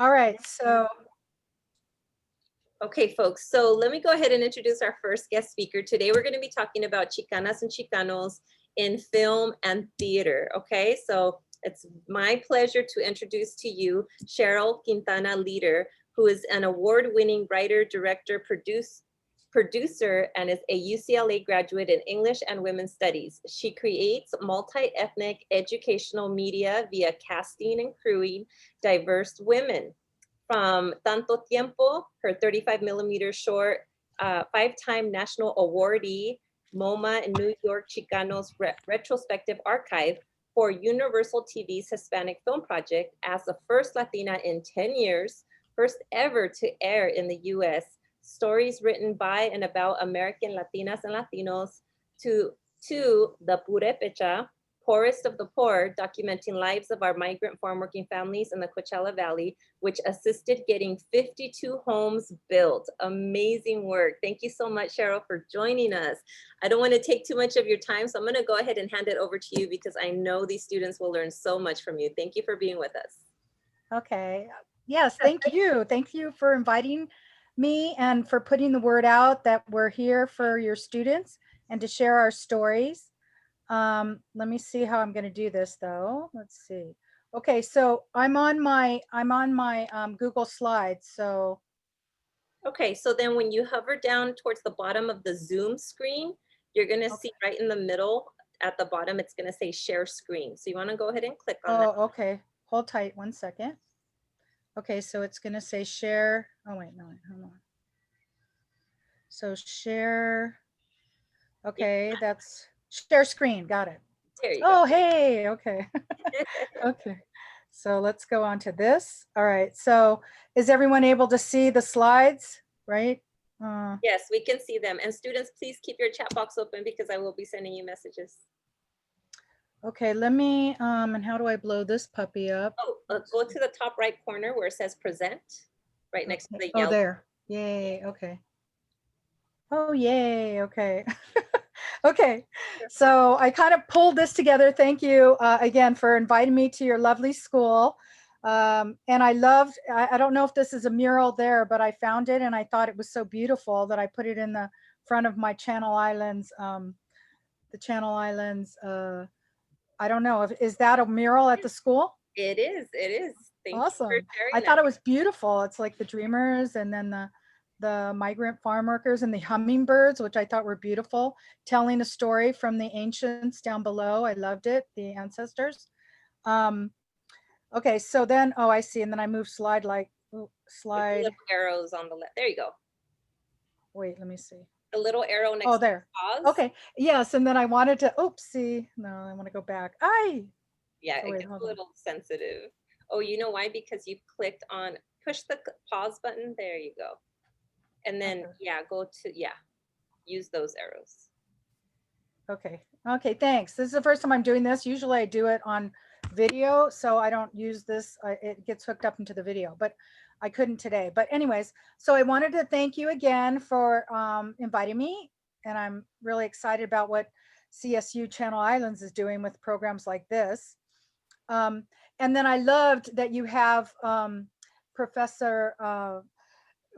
All right, so. Okay, folks, so let me go ahead and introduce our first guest speaker. Today, we're going to be talking about Chicanas and Chicanos in film and theater, okay? So it's my pleasure to introduce to you Cheryl Quintana Leader, who is an award-winning writer, director, producer, and is a UCLA graduate in English and Women's Studies. She creates multi-ethnic educational media via casting and crewing diverse women. From Tanto Tiempo, her 35mm short, 5-time National Awardee-MOMA in New York Chicanos Retrospective Archive, for Universal TV's Hispanic Film Project as the first Latina in 10 years, first ever to air in the US, stories written by and about American Latinas and Latinos, to the Purepecha, Poorest of the Poor, documenting lives of our migrant farm working families in the Coachella Valley, which assisted getting 52 homes built. Amazing work. Thank you so much, Cheryl, for joining us. I don't want to take too much of your time, so I'm going to go ahead and hand it over to you because I know these students will learn so much from you. Thank you for being with us. Okay. Yes, thank you. Thank you for inviting me and for putting the word out that we're here for your students and to share our stories. Let me see how I'm going to do this though. Let's see. Okay, so I'm on my Google Slides. So okay, so then when you hover down towards the bottom of the Zoom screen, you're going to see right in the middle at the bottom, it's going to say share screen. So you want to go ahead and click on that. Oh, okay. Hold tight 1 second. Okay, so it's going to say share. Oh, wait, no, hold on. So share. Okay, that's share screen. Got it. There you Oh, go. hey, okay. Okay, so let's go on to this. All right, so is everyone able to see the slides, right? Yes, we can see them. And students, please keep your chat box open because I will be sending you messages. Okay, let me, and how do I blow this puppy up? Oh, go to the top right corner where it says present, right next to the yellow. Oh, there. Yay, okay. Oh, yay, okay. Okay, so I kind of pulled this together. Thank you again for inviting me to your lovely school. And I loved, I don't know if this is a mural there, but I found it and I thought it was so beautiful that I put it in the front of my Channel Islands, the Channel Islands. I don't know, is that a mural at the school? It is, it is. Thank Awesome. you for sharing I that. thought it was beautiful. It's like the dreamers and then the migrant farm workers and the hummingbirds, which I thought were beautiful, telling a story from the ancients down below. I loved it, the ancestors. Okay, so then, oh, I see. And then I move slide like, slide. The little arrows on the left. There you go. Wait, let me see. The little arrow next to there. Pause. Okay, yes. And then I wanted to, oopsie. No, I want to go back. Yeah, it gets a little sensitive. Oh, you know why? Because you clicked on, push the pause button. There you go. And then, yeah, go to, use those arrows. Okay. Okay, thanks. This is the first time I'm doing this. Usually I do it on video, so I don't use this. It gets hooked up into the video, but I couldn't today. But anyways, so I wanted to thank you again for inviting me. And I'm really excited about what CSU Channel Islands is doing with programs like this. And then I loved that you have Professor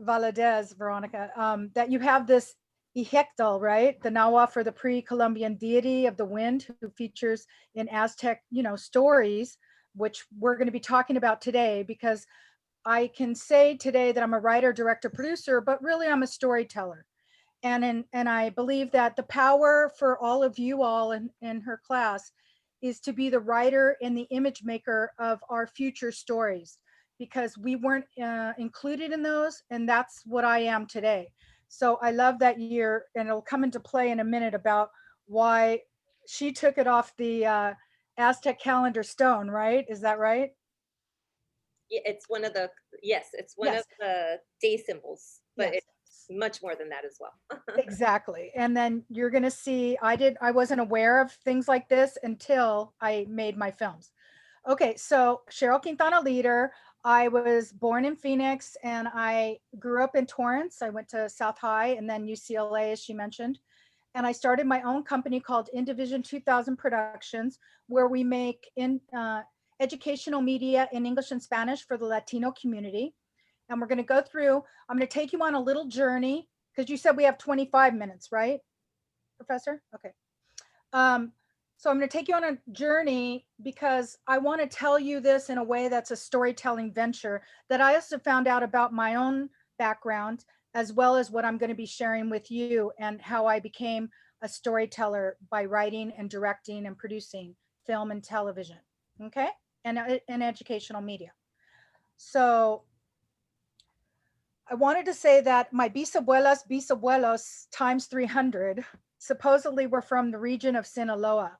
Valadez, Veronica, that you have this Ixectl, right? The Nahua for the pre-Columbian deity of the wind, who features in Aztec, stories, which we're going to be talking about today, because I can say today that I'm a writer, director, producer, but really I'm a storyteller. And I believe that the power for all of you all in her class is to be the writer and the image maker of our future stories, because we weren't included in those, and that's what I am today. So I love that year, and it'll come into play in a minute about why she took it off the Aztec calendar stone, right? Is that right? Yeah, it's one of the, yes, it's one of the day symbols, but it's much more than that as well. Exactly. And then you're going to see, I wasn't aware of things like this until I made my films. Okay, so Cheryl Quintana Leader. I was born in Phoenix and I grew up in Torrance. I went to South High and then UCLA, as she mentioned. And I started my own company called InDivision 2000 Productions, where we make educational media in English and Spanish for the Latino community. And we're going to go through, I'm going to take you on a little journey because you said we have 25 minutes, right, Professor? Okay. So I'm going to take you on a journey because I want to tell you this in a way that's a storytelling venture that I also found out about my own background, as well as what I'm going to be sharing with you and how I became a storyteller by writing and directing and producing film and television, okay? And educational media. So I wanted to say that my bisabuelos times 300 supposedly were from the region of Sinaloa.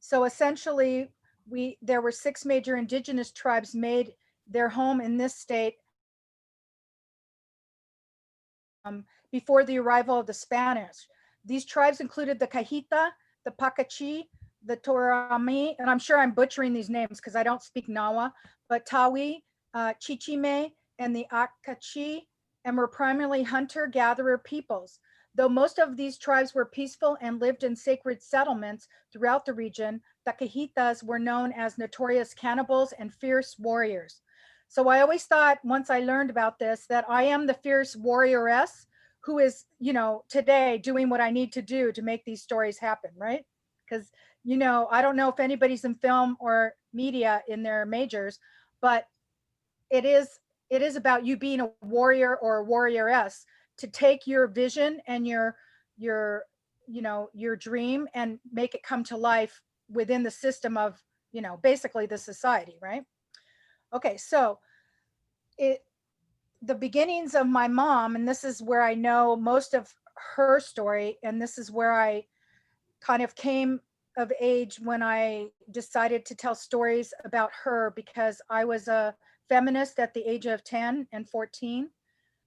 So essentially, there were 6 major indigenous tribes made their home in this state before the arrival of the Spanish. These tribes included the Cajita, the Pacachi, the Torami, and I'm sure I'm butchering these names because I don't speak Nawa, but Tawi, Chichime, and the Akachi, and were primarily hunter-gatherer peoples. Though most of these tribes were peaceful and lived in sacred settlements throughout the region, the Cajitas were known as notorious cannibals and fierce warriors. So I always thought, once I learned about this, that I am the fierce warrioress who is, you know, today doing what I need to do to make these stories happen, right? Because, you know, I don't know if anybody's in film or media in their majors, but it is about you being a warrior or a warrioress to take your vision and your you know, your dream and make it come to life within the system of, you know, basically the society, right? Okay, so the beginnings of my mom, and this is where I know most of her story, and this is where I kind of came of age when I decided to tell stories about her, because I was a feminist at the age of 10 and 14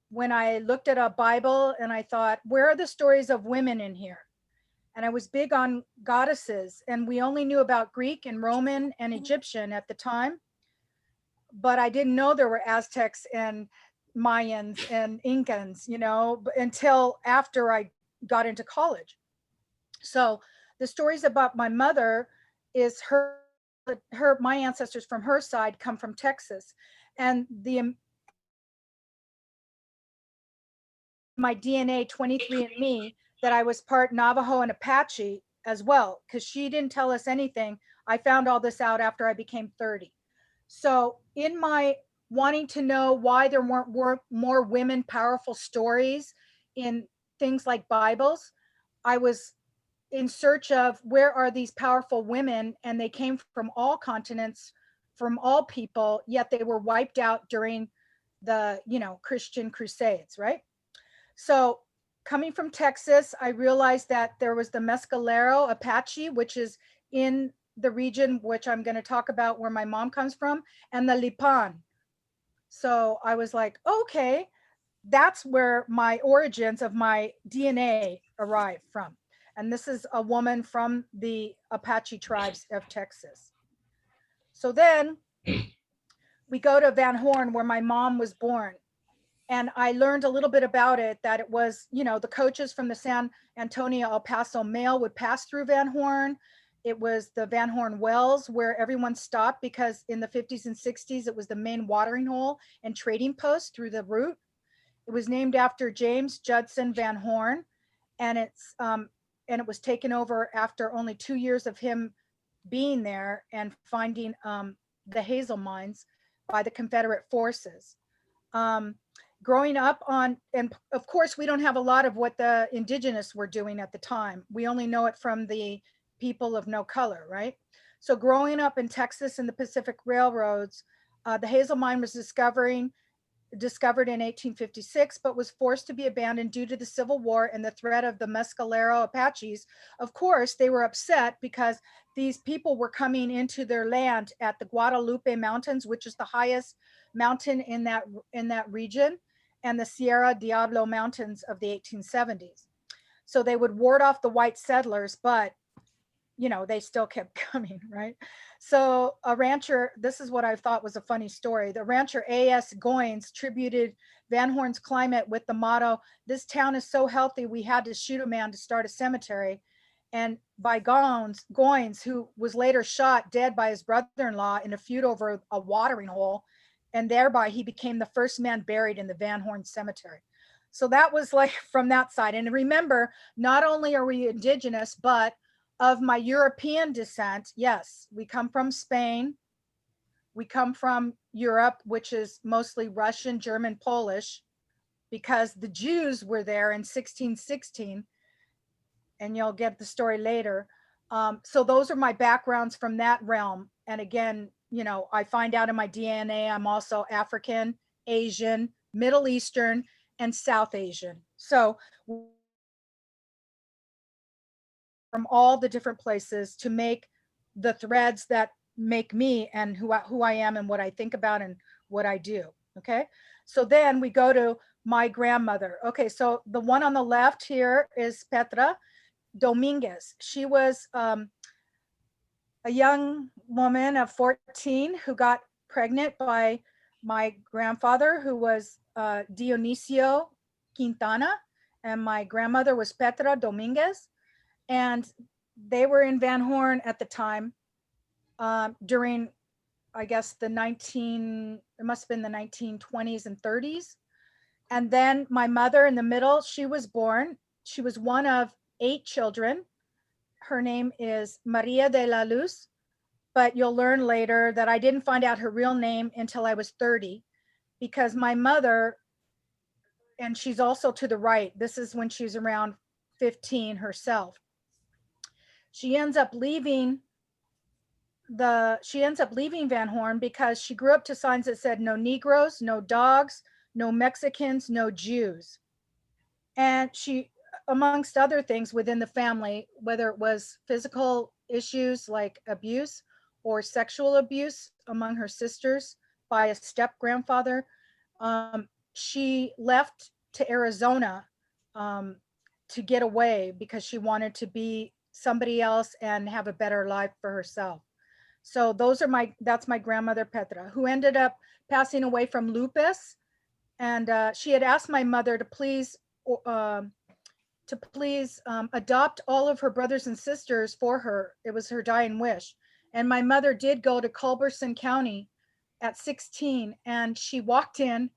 when I looked at a Bible and I thought, where are the stories of women in here? And I was big on goddesses, and we only knew about Greek and Roman and Egyptian at the time, but I didn't know there were Aztecs and Mayans and Incans, you know, until after I got into college. So the stories about my mother is my ancestors from her side come from Texas, and my DNA 23andMe that I was part Navajo and Apache as well, because she didn't tell us anything. I found all this out after I became 30. So in my wanting to know why there weren't more women powerful stories in things like Bibles, I was in search of where are these powerful women, and they came from all continents, from all people, yet they were wiped out during the, you know, Christian crusades, right? So coming from Texas, I realized that there was the Mescalero Apache, which is in the region which I'm going to talk about where my mom comes from, and the Lipan. So I was like, okay, that's where my origins of my DNA arrived from. And this is a woman from the Apache tribes of Texas. So then we go to Van Horn, where my mom was born. And I learned a little bit about it, that it was, you know, the coaches from the San Antonio El Paso Mail would pass through Van Horn. It was the Van Horn Wells where everyone stopped, because in the 50s and 60s, it was the main watering hole and trading post through the route. It was named after James Judson Van Horn, and it was taken over after only 2 years of him being there and finding the hazel mines by the Confederate forces. Growing up on, and of course, we don't have a lot of what the indigenous were doing at the time. We only know it from the people of no color, right? So growing up in Texas and the Pacific Railroads, the hazel mine was discovered in 1856, but was forced to be abandoned due to the Civil War and the threat of the Mescalero Apaches. Of course, they were upset because these people were coming into their land at the Guadalupe Mountains, which is the highest mountain in that region, and the Sierra Diablo Mountains of the 1870s. So they would ward off the white settlers, but you know, they still kept coming, right? So a rancher, this is what I thought was a funny story. The rancher A.S. Goins tributed Van Horn's climate with the motto, "This town is so healthy, we had to shoot a man to start a cemetery." and by Goins, who was later shot dead by his brother-in-law in a feud over a watering hole, and thereby he became the first man buried in the Van Horn Cemetery. So that was like from that side. And remember, not only are we indigenous, but of my European descent, yes, we come from Spain, we come from Europe, which is mostly Russian, German, Polish, because the Jews were there in 1616, and you'll get the story later. So those are my backgrounds from that realm. And again, you know, I find out in my DNA, I'm also African, Asian, Middle Eastern, and South Asian. So from all the different places to make the threads that make me and who I am and what I think about and what I do. Okay. So then we go to my grandmother. Okay. So the one on the left here is Petra Dominguez. She was a young woman of 14 who got pregnant by my grandfather, who was Dionisio Quintana, and my grandmother was Petra Dominguez. And they were in Van Horn at the time, during, I guess, it must have been the 1920s and 30s. And then my mother in the middle, she was one of 8 children. Her name is Maria de la Luz, but you'll learn later that I didn't find out her real name until I was 30, because my mother, and she's also to the right, this is when she's around 15 herself. She ends up leaving Van Horn because she grew up to signs that said no Negroes, no dogs, no Mexicans, no Jews. And she, amongst other things within the family, whether it was physical issues like abuse or sexual abuse among her sisters by a step grandfather, she left to Arizona to get away because she wanted to be somebody else and have a better life for herself. So that's my grandmother Petra, who ended up passing away from lupus. And she had asked my mother to please adopt all of her brothers and sisters for her. It was her dying wish. And my mother did go to Culberson County at 16, and she walked in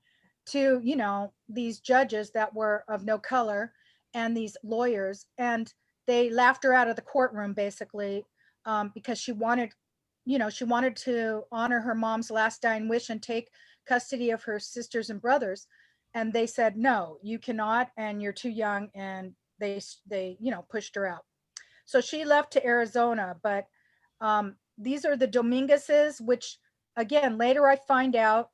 to, you know, these judges that were of no color and these lawyers, and they laughed her out of the courtroom basically, because she wanted to honor her mom's last dying wish and take custody of her sisters and brothers. And they said, no, you cannot, and you're too young. And they pushed her out. So she left to Arizona. But these are the Dominguezes, which again, later I find out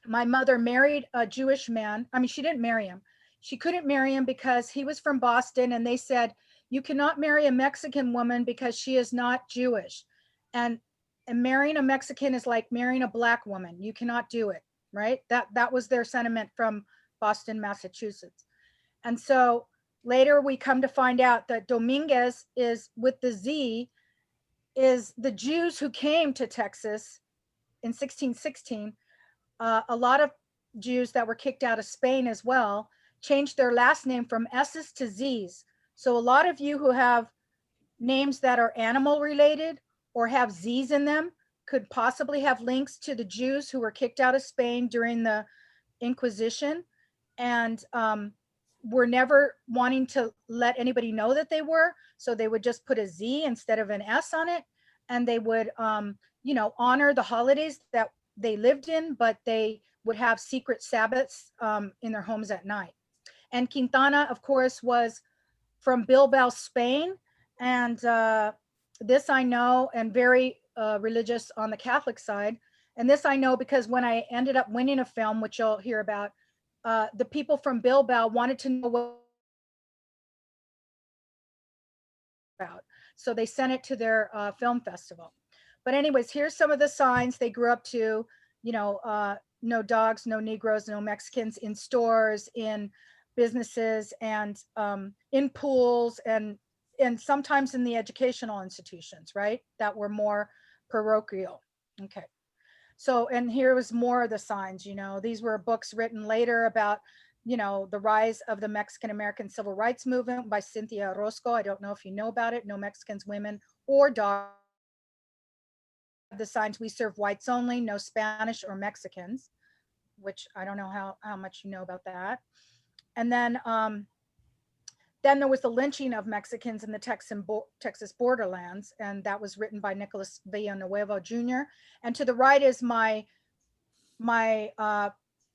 my mother married a Jewish man. I mean, she didn't marry him. She couldn't marry him because he was from Boston, and they said, you cannot marry a Mexican woman because she is not Jewish. And marrying a Mexican is like marrying a Black woman. You cannot do it, right? That was their sentiment from Boston, Massachusetts. And so later we come to find out that Dominguez is, with the Z, is the Jews who came to Texas in 1616. A lot of Jews that were kicked out of Spain as well changed their last name from S's to Z's. So a lot of you who have names that are animal related or have Z's in them could possibly have links to the Jews who were kicked out of Spain during the Inquisition, and were never wanting to let anybody know that they were. So they would just put a Z instead of an S on it. And they would, honor the holidays that they lived in, but they would have secret Sabbaths in their homes at night. And Quintana, of course, was from Bilbao, Spain. And this I know, and very religious on the Catholic side. And this I know because when I ended up winning a film, which you'll hear about, the people from Bilbao wanted to know what about. So they sent it to their film festival. But anyways, here's some of the signs they grew up to, no dogs, no Negroes, no Mexicans in stores, in businesses, and in pools, and sometimes in the educational institutions, right? That were more parochial. Okay. So, and here was more of the signs, these were books written later about you know, the rise of the Mexican American Civil Rights Movement by Cynthia Orozco. I don't know if you know about it. No Mexicans, women, or dogs. The signs, we serve whites only, no Spanish or Mexicans, which I don't know how much you know about that. And then there was the lynching of Mexicans in the Texas borderlands, and that was written by Nicholas Villanueva Jr. And to the right is my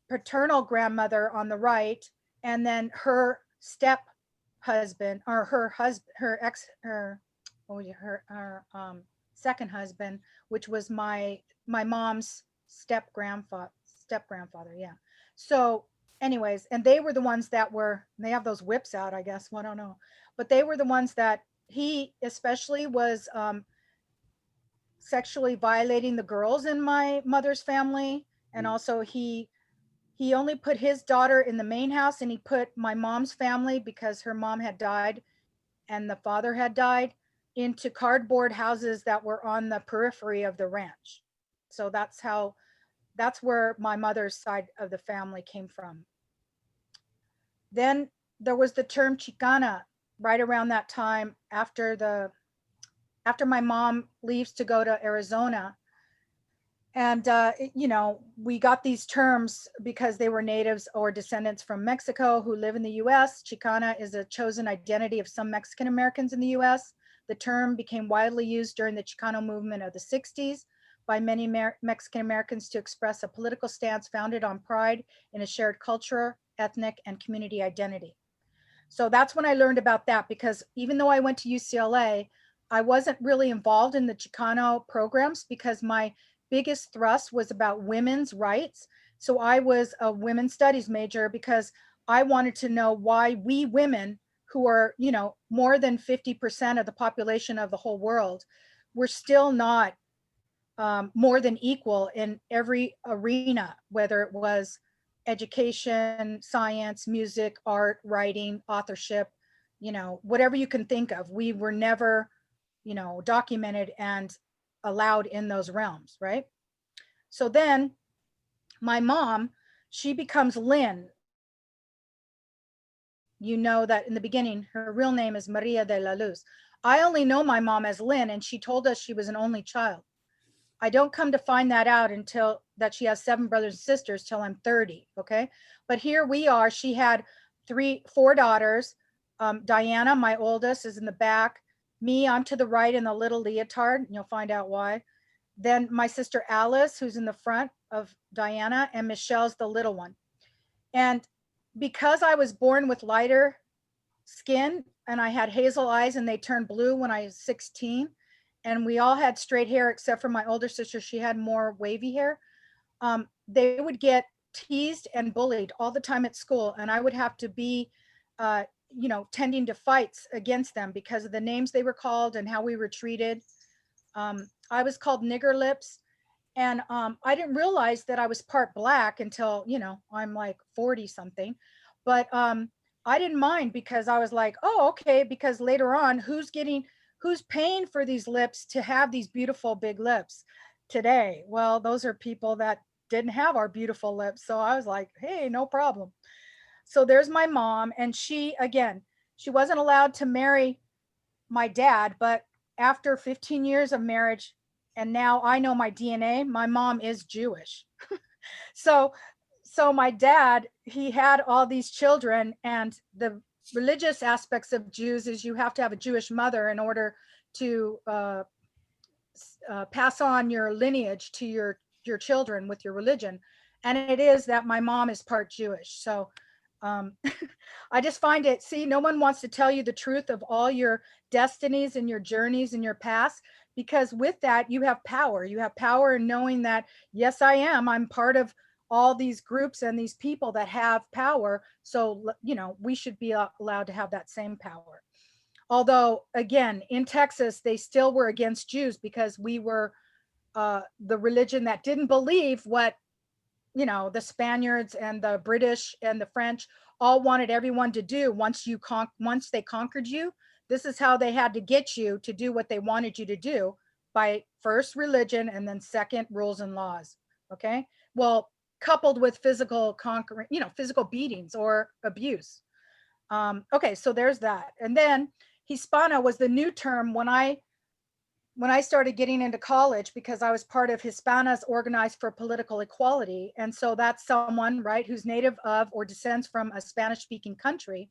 paternal grandmother on the right, and then her step husband, or her second husband, which was my mom's step grandfather. Yeah. So anyways, and they were the ones that they have those whips out, I guess. Well, I don't know, but they were the ones that he especially was sexually violating the girls in my mother's family. And also he only put his daughter in the main house, and he put my mom's family, because her mom had died and the father had died, into cardboard houses that were on the periphery of the ranch. So that's where my mother's side of the family came from. Then there was the term Chicana right around that time, after my mom leaves to go to Arizona. And you know, we got these terms because they were natives or descendants from Mexico who live in the US. Chicana is a chosen identity of some Mexican Americans in the US. The term became widely used during the Chicano movement of the 60s by many Mexican Americans to express a political stance founded on pride in a shared culture, ethnic, and community identity. So that's when I learned about that, because even though I went to UCLA, I wasn't really involved in the Chicano programs because my biggest thrust was about women's rights. So I was a women's studies major because I wanted to know why we women, who are, you know, more than 50% of the population of the whole world, were still not more than equal in every arena, whether it was education, science, music, art, writing, authorship, you know, whatever you can think of. We were never, you know, documented and allowed in those realms, right? So then my mom, she becomes Lynn. You know that in the beginning, her real name is Maria de la Luz. I only know my mom as Lynn, and she told us she was an only child. I don't come to find that out until that she has 7 brothers and sisters till I'm 30. Okay. But here we are. She had 4 daughters. Diana, my oldest, is in the back. Me, I'm to the right in the little leotard. And you'll find out why. Then my sister Alice, who's in the front of Diana, and Michelle's the little one. And because I was born with lighter skin and I had hazel eyes and they turned blue when I was 16, and we all had straight hair except for my older sister, she had more wavy hair. They would get teased and bullied all the time at school, and I would have to be you know, tending to fights against them because of the names they were called and how we were treated. I was called nigger lips, and I didn't realize that I was part black until, you know, I'm like 40 something. But I didn't mind because I was like, oh, okay, because later on, who's paying for these lips to have these beautiful big lips today? Well, those are people that didn't have our beautiful lips. So I was like, hey, no problem. So there's my mom, and she, again, she wasn't allowed to marry my dad, but after 15 years of marriage, and now I know my DNA, my mom is Jewish. So my dad, he had all these children, and the religious aspects of Jews is you have to have a Jewish mother in order to pass on your lineage to your children with your religion. And it is that my mom is part Jewish. So um, I just find it, see, no one wants to tell you the truth of all your destinies and your journeys and your past, because with that, you have power. You have power in knowing that, yes, I'm part of all these groups and these people that have power. So, you know, we should be allowed to have that same power. Although, again, in Texas, they still were against Jews because we were the religion that didn't believe what, you know, the Spaniards and the British and the French all wanted everyone to do. Once they conquered you, this is how they had to get you to do what they wanted you to do, by first religion and then second rules and laws. Okay. Well, coupled with physical physical beatings or abuse. Okay, so there's that. And then Hispana was the new term when I started getting into college, because I was part of Hispanas Organized for Political Equality. And so that's someone, right, who's native of or descends from a Spanish speaking country.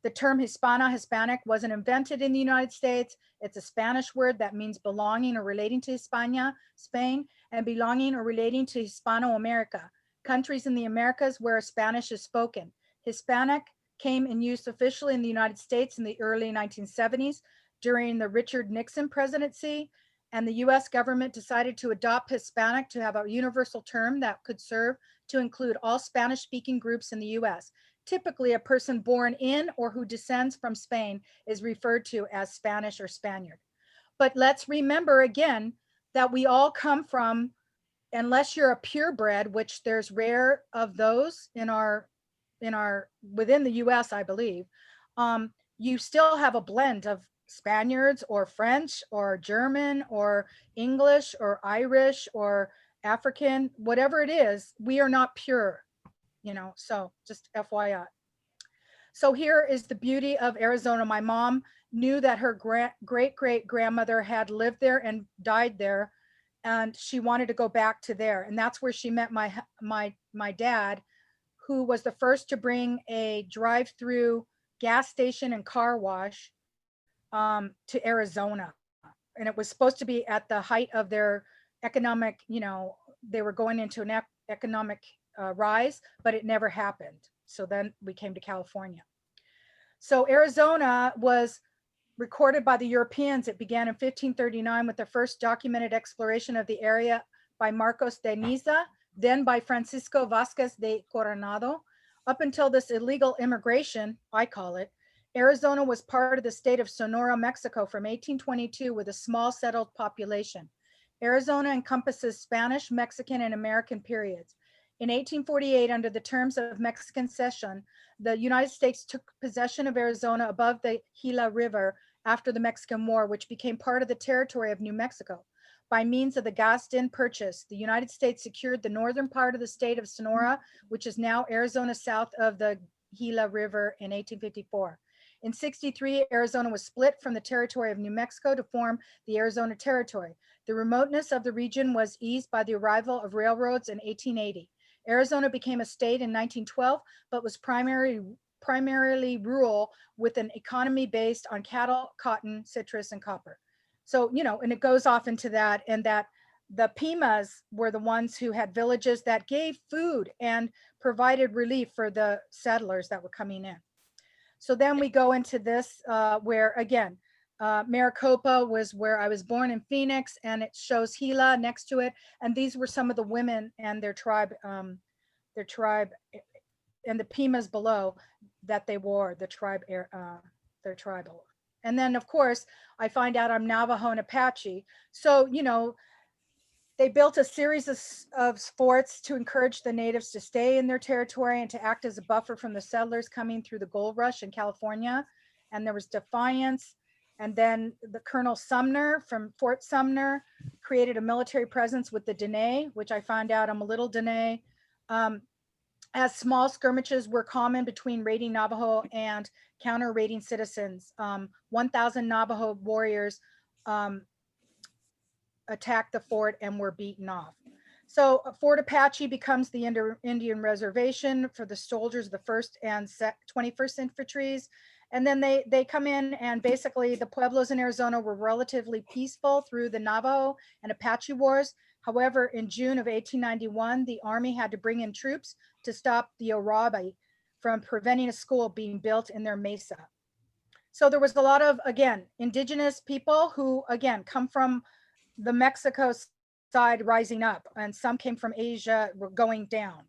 The term Hispana, Hispanic, wasn't invented in the United States. It's a Spanish word that means belonging or relating to Hispania, Spain, and belonging or relating to Hispano-America, countries in the Americas where Spanish is spoken. Hispanic came in use officially in the United States in the early 1970s during the Richard Nixon presidency, and the US government decided to adopt Hispanic to have a universal term that could serve to include all Spanish speaking groups in the US. Typically, a person born in or who descends from Spain is referred to as Spanish or Spaniard. But let's remember again that we all come from, unless you're a purebred, which there's rare of those in our within the US, I believe, you still have a blend of Spaniards or French or German or English or Irish or African, whatever it is, we are not pure, so just FYI. So here is the beauty of Arizona. My mom knew that her great grandmother had lived there and died there, and she wanted to go back to there. And that's where she met my dad, who was the first to bring a drive-through gas station and car wash to Arizona. And it was supposed to be at the height of their economic, they were going into an economic rise, but it never happened. So then we came to California. So Arizona was recorded by the Europeans. It began in 1539 with the first documented exploration of the area by Marcos de Niza, then by Francisco Vasquez de Coronado. Up until this illegal immigration, I call it, Arizona was part of the state of Sonora, Mexico from 1822 with a small settled population. Arizona encompasses Spanish, Mexican, and American periods. In 1848, under the terms of Mexican cession, the United States took possession of Arizona above the Gila River after the Mexican War, which became part of the territory of New Mexico. By means of the Gaston Purchase, the United States secured the northern part of the state of Sonora, which is now Arizona south of the Gila River, in 1854. In 63, Arizona was split from the territory of New Mexico to form the Arizona Territory. The remoteness of the region was eased by the arrival of railroads in 1880. Arizona became a state in 1912, but was primarily rural with an economy based on cattle, cotton, citrus, and copper. So, and it goes off into that, and that the Pimas were the ones who had villages that gave food and provided relief for the settlers that were coming in. So then we go into this where, again, Maricopa was where I was born in Phoenix, and it shows Gila next to it. And these were some of the women and their tribe and the Pimas below that they wore, their tribal. And then, of course, I find out I'm Navajo and Apache. So, they built a series of forts to encourage the natives to stay in their territory and to act as a buffer from the settlers coming through the gold rush in California. And there was defiance. And then the Colonel Sumner from Fort Sumner created a military presence with the Dene, which I found out I'm a little Dene. As small skirmishes were common between raiding Navajo and counter-raiding citizens. 1,000 Navajo warriors attacked the fort and were beaten off. So Fort Apache becomes the Indian reservation for the soldiers of the 1st and 21st Infantries. And then they come in, and basically the pueblos in Arizona were relatively peaceful through the Navajo and Apache wars. However, in June of 1891, the Army had to bring in troops to stop the Orobi from preventing a school being built in their mesa. So there was a lot of, again, indigenous people who, again, come from the Mexico side rising up, and some came from Asia, were going down,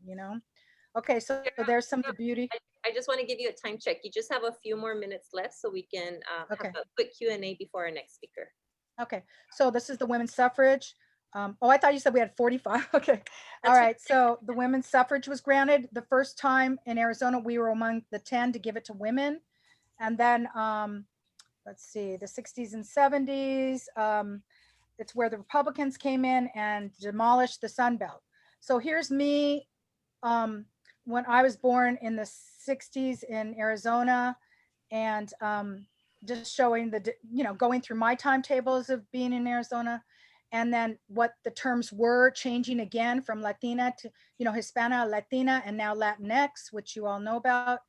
Okay, so there's some of the beauty. I just want to give you a time check. You just have a few more minutes left, so we can Okay. have a quick Q&A before our next speaker. Okay, so this is the women's suffrage. Oh, I thought you said we had 45. Okay, all That's right. So the women's suffrage was granted the first time in Arizona. We were among the 10 to give it to women. And then, let's see, the 60s and 70s, it's where the Republicans came in and demolished the Sun Belt. So here's me when I was born in the 60s in Arizona, and just showing the, going through my timetables of being in Arizona, and then what the terms were changing again from Latina to, Hispana, Latina, and now Latinx, which you all know about.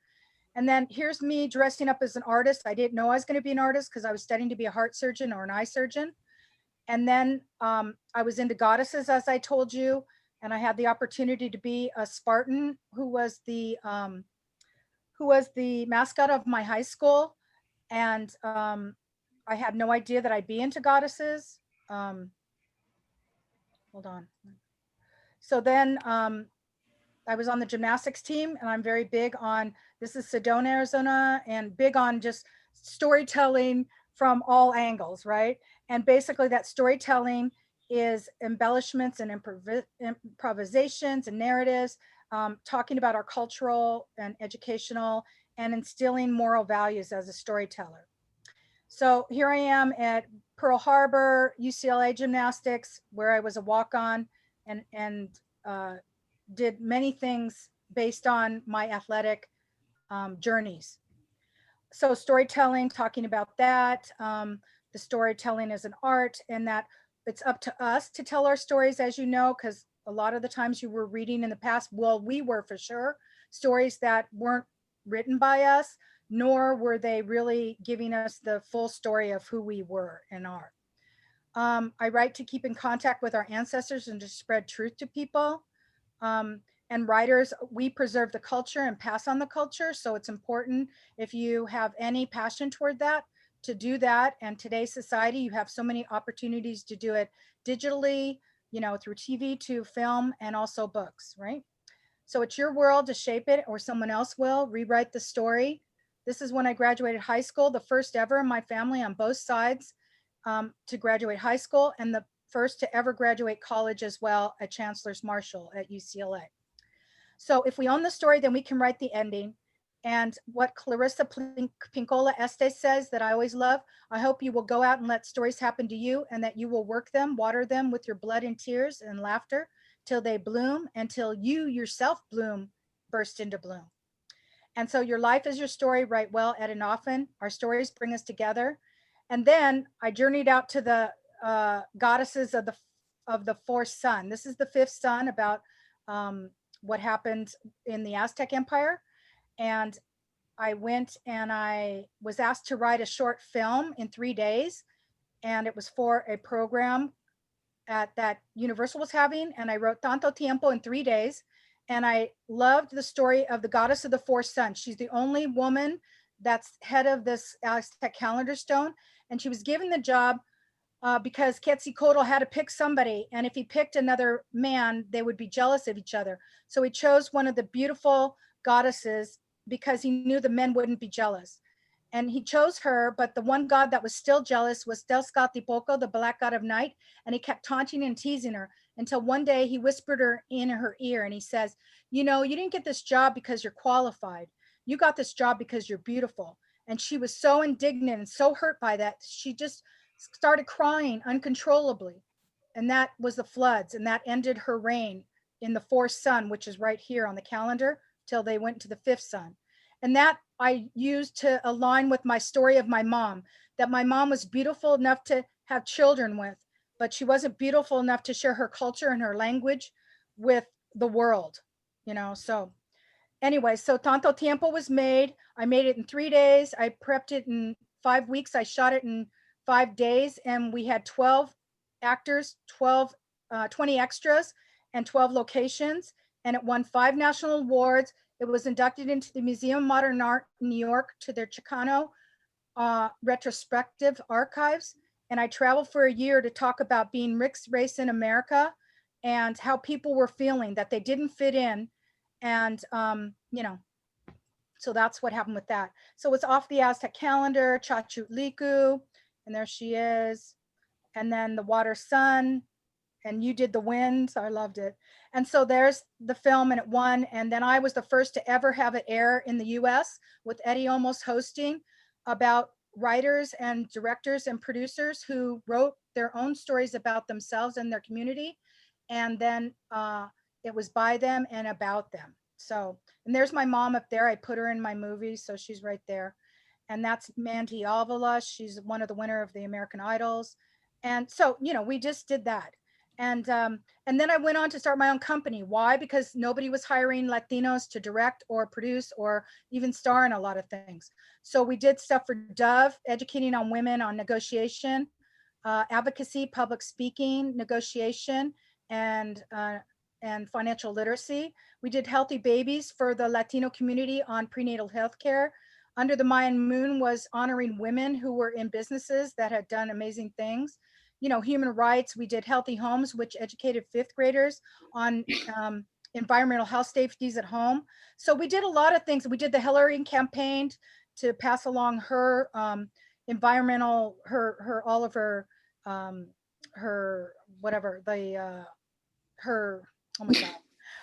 And then here's me dressing up as an artist. I didn't know I was going to be an artist because I was studying to be a heart surgeon or an eye surgeon. And then I was into goddesses, as I told you, and I had the opportunity to be a Spartan, who was the mascot of my high school. And I had no idea that I'd be into goddesses. Hold on. So then I was on the gymnastics team, and I'm very big on, this is Sedona, Arizona, and big on just storytelling from all angles, right? And basically that storytelling is embellishments and improvisations and narratives, talking about our cultural and educational and instilling moral values as a storyteller. So here I am at Pearl Harbor, UCLA gymnastics, where I was a walk-on, and did many things based on my athletic journeys. So storytelling, talking about that, the storytelling is an art, and that it's up to us to tell our stories, as you know, because a lot of the times you were reading in the past, well, we were for sure, stories that weren't written by us, nor were they really giving us the full story of who we were and are. I write to keep in contact with our ancestors and to spread truth to people. And writers, we preserve the culture and pass on the culture. So it's important, if you have any passion toward that, to do that. And today's society, you have so many opportunities to do it digitally, through TV to film and also books, right? So it's your world to shape it, or someone else will rewrite the story. This is when I graduated high school, the first ever in my family on both sides to graduate high school, and the first to ever graduate college as well at Chancellor's Marshall at UCLA. So if we own the story, then we can write the ending. And what Clarissa Pinkola Estes says that I always love, I hope you will go out and let stories happen to you, and that you will work them, water them with your blood and tears and laughter till they bloom, until you yourself bloom, burst into bloom. And so your life is your story, write well, ed, and often. Our stories bring us together. And then I journeyed out to the goddesses of the fourth sun. This is the fifth sun, about what happened in the Aztec Empire. And I went and I was asked to write a short film in 3 days. And it was for a program that Universal was having. And I wrote Tanto Tiempo in 3 days. And I loved the story of the goddess of the fourth sun. She's the only woman that's head of this Aztec calendar stone. And she was given the job because Quetzalcoatl had to pick somebody. And if he picked another man, they would be jealous of each other. So he chose one of the beautiful goddesses because he knew the men wouldn't be jealous. And he chose her, but the one god that was still jealous was Tezcatlipoca, the black god of night. And he kept taunting and teasing her until one day he whispered her in her ear and he says, you didn't get this job because you're qualified. You got this job because you're beautiful. And she was so indignant and so hurt by that, she just started crying uncontrollably. And that was the floods, and that ended her reign in the fourth sun, which is right here on the calendar, till they went to the fifth sun. And that I used to align with my story of my mom, that my mom was beautiful enough to have children with, but she wasn't beautiful enough to share her culture and her language with the world, so anyway, so Tanto Tiempo was made. I made it in 3 days. I prepped it in 5 weeks. I shot it in 5 days, and we had 12 actors, 20 extras, and 12 locations. And it won 5 national awards. It was inducted into the Museum of Modern Art in New York to their Chicano Retrospective Archives. And I traveled for a year to talk about being mixed race in America and how people were feeling that they didn't fit in. And, so that's what happened with that. So it's off the Aztec calendar, Chachutliku, and there she is. And then the water sun, and you did the wind, so I loved it. And so there's the film, and it won. And then I was the first to ever have it air in the US with Eddie Olmos hosting, about writers and directors and producers who wrote their own stories about themselves and their community. And then it was by them and about them. So, and there's my mom up there. I put her in my movie, so she's right there. And that's Mandy Alvala. She's one of the winner of the American Idols. And so, you know, we just did that. And then I went on to start my own company. Why? Because nobody was hiring Latinos to direct or produce or even star in a lot of things. So we did stuff for Dove, educating on women on negotiation, advocacy, public speaking, negotiation, and financial literacy. We did Healthy Babies for the Latino community on prenatal health care. Under the Mayan Moon was honoring women who were in businesses that had done amazing things. You know, human rights, we did Healthy Homes, which educated fifth graders on environmental health safeties at home. So we did a lot of things. We did the Hillary campaign to pass along her environmental, all of her, her, whatever, her, oh my God,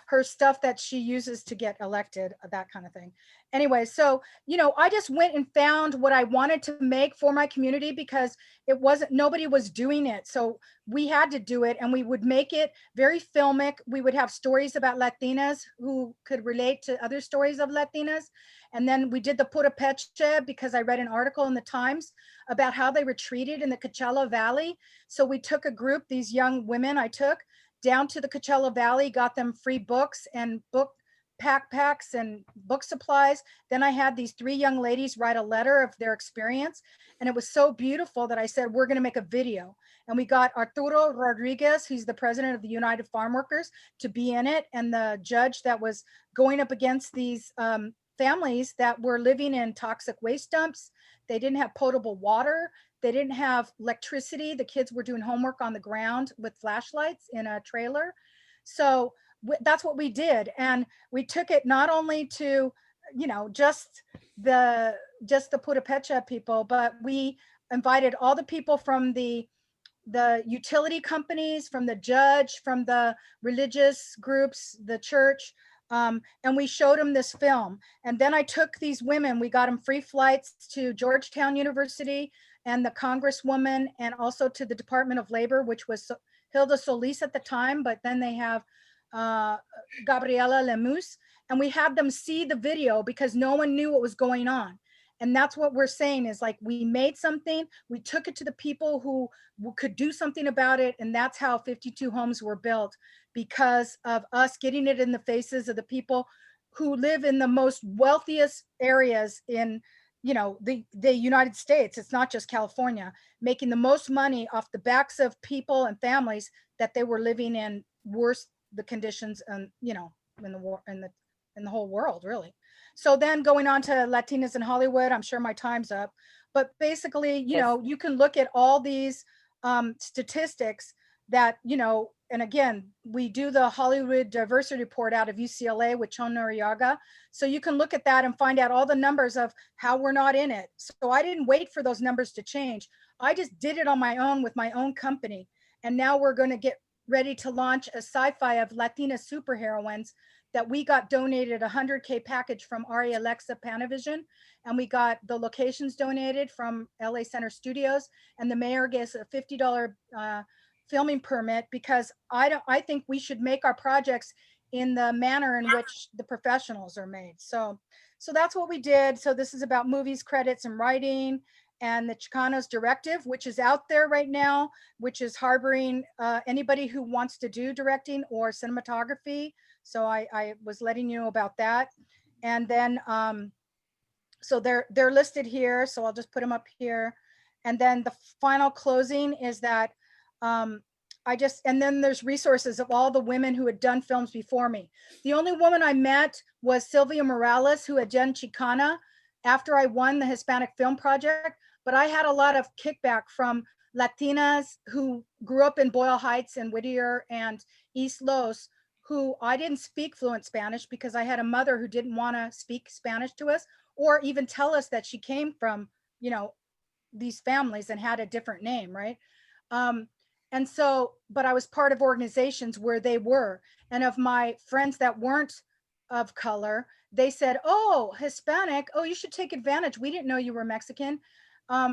her stuff that she uses to get elected, that kind of thing. Anyway, so, you know, I just went and found what I wanted to make for my community because it wasn't, nobody was doing it. So we had to do it, and we would make it very filmic. We would have stories about Latinas who could relate to other stories of Latinas. And then we did the Purepecha because I read an article in the Times about how they were treated in the Coachella Valley. So we took a group, these young women I took down to the Coachella Valley, got them free books and book backpacks and book supplies. Then I had these 3 young ladies write a letter of their experience. And it was so beautiful that I said, we're gonna make a video. And we got Arturo Rodriguez, he's the president of the United Farm Workers, to be in it. And the judge that was going up against these families that were living in toxic waste dumps. They didn't have potable water. They didn't have electricity. The kids were doing homework on the ground with flashlights in a trailer. So that's what we did. And we took it not only to, you know, just the Purepecha people, but we invited all the people from the utility companies, from the judge, from the religious groups, the church, and we showed them this film. And then I took these women, we got them free flights to Georgetown University and the Congresswoman, and also to the Department of Labor, which was Hilda Solis at the time, but then they have Gabriela Lemus, and we had them see the video because no one knew what was going on. And that's what we're saying is, like, we made something, we took it to the people who could do something about it. And that's how 52 homes were built, because of us getting it in the faces of the people who live in the most wealthiest areas in, you know, the United States. It's not just California, making the most money off the backs of people and families that they were living in worse the conditions, and, you know, in the war, in the whole world, really. So then going on to Latinas in Hollywood, I'm sure my time's up, but basically, you know, you can look at all these statistics that, you know, and again, we do the Hollywood Diversity Report out of UCLA with Chon Noriaga. So you can look at that and find out all the numbers of how we're not in it. So I didn't wait for those numbers to change. I just did it on my own with my own company. And now we're going to get ready to launch a sci-fi of Latina superheroines that we got donated a 100K package from Ari Alexa Panavision. And we got the locations donated from LA Center Studios, and the mayor gets a $50 filming permit, because I think we should make our projects in the manner in which the professionals are made. So that's what we did. So this is about movies, credits, and writing, and the Chicanos directive, which is out there right now, which is harboring anybody who wants to do directing or cinematography. So I was letting you know about that. And then, so they're listed here. So I'll just put them up here. And then the final closing is that and then there's resources of all the women who had done films before me. The only woman I met was Sylvia Morales, who had done Chicana after I won the Hispanic Film Project. But I had a lot of kickback from Latinas who grew up in Boyle Heights and Whittier and East Los, who I didn't speak fluent Spanish because I had a mother who didn't want to speak Spanish to us, or even tell us that she came from, you know, these families and had a different name, right? And so, but I was part of organizations where they were. And of my friends that weren't of color, they said, oh, Hispanic, oh, you should take advantage. We didn't know you were Mexican.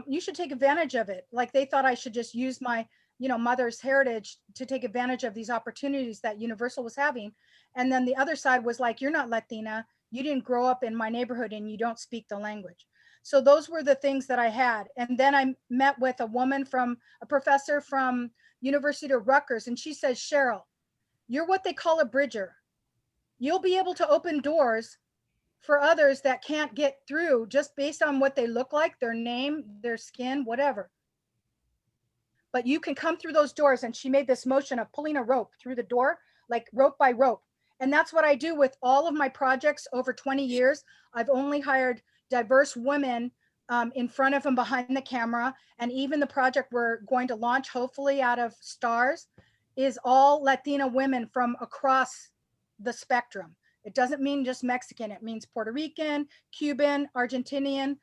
You should take advantage of it. Like, they thought I should just use my mother's heritage to take advantage of these opportunities that Universal was having. And then the other side was like, you're not Latina, you didn't grow up in my neighborhood and you don't speak the language. So those were the things that I had. And then I met with a professor from University of Rutgers, and she says, Cheryl, you're what they call a bridger. You'll be able to open doors for others that can't get through just based on what they look like, their name, their skin, whatever. But you can come through those doors. And she made this motion of pulling a rope through the door, like rope by rope. And that's what I do with all of my projects over 20 years. I've only hired diverse women in front of and behind the camera. And even the project we're going to launch, hopefully out of Stars, is all Latina women from across the spectrum. It doesn't mean just Mexican. It means Puerto Rican, Cuban, Argentinian,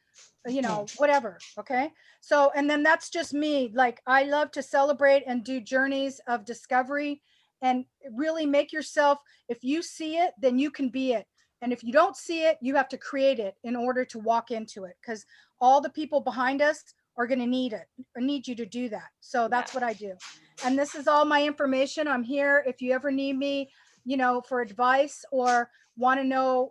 whatever. Okay. So, and then that's just me. Like, I love to celebrate and do journeys of discovery and really make yourself, if you see it, then you can be it. And if you don't see it, you have to create it in order to walk into it, because all the people behind us are going to need it or need you to do that. So that's what I do. And this is all my information. I'm here if you ever need me, for advice or want to know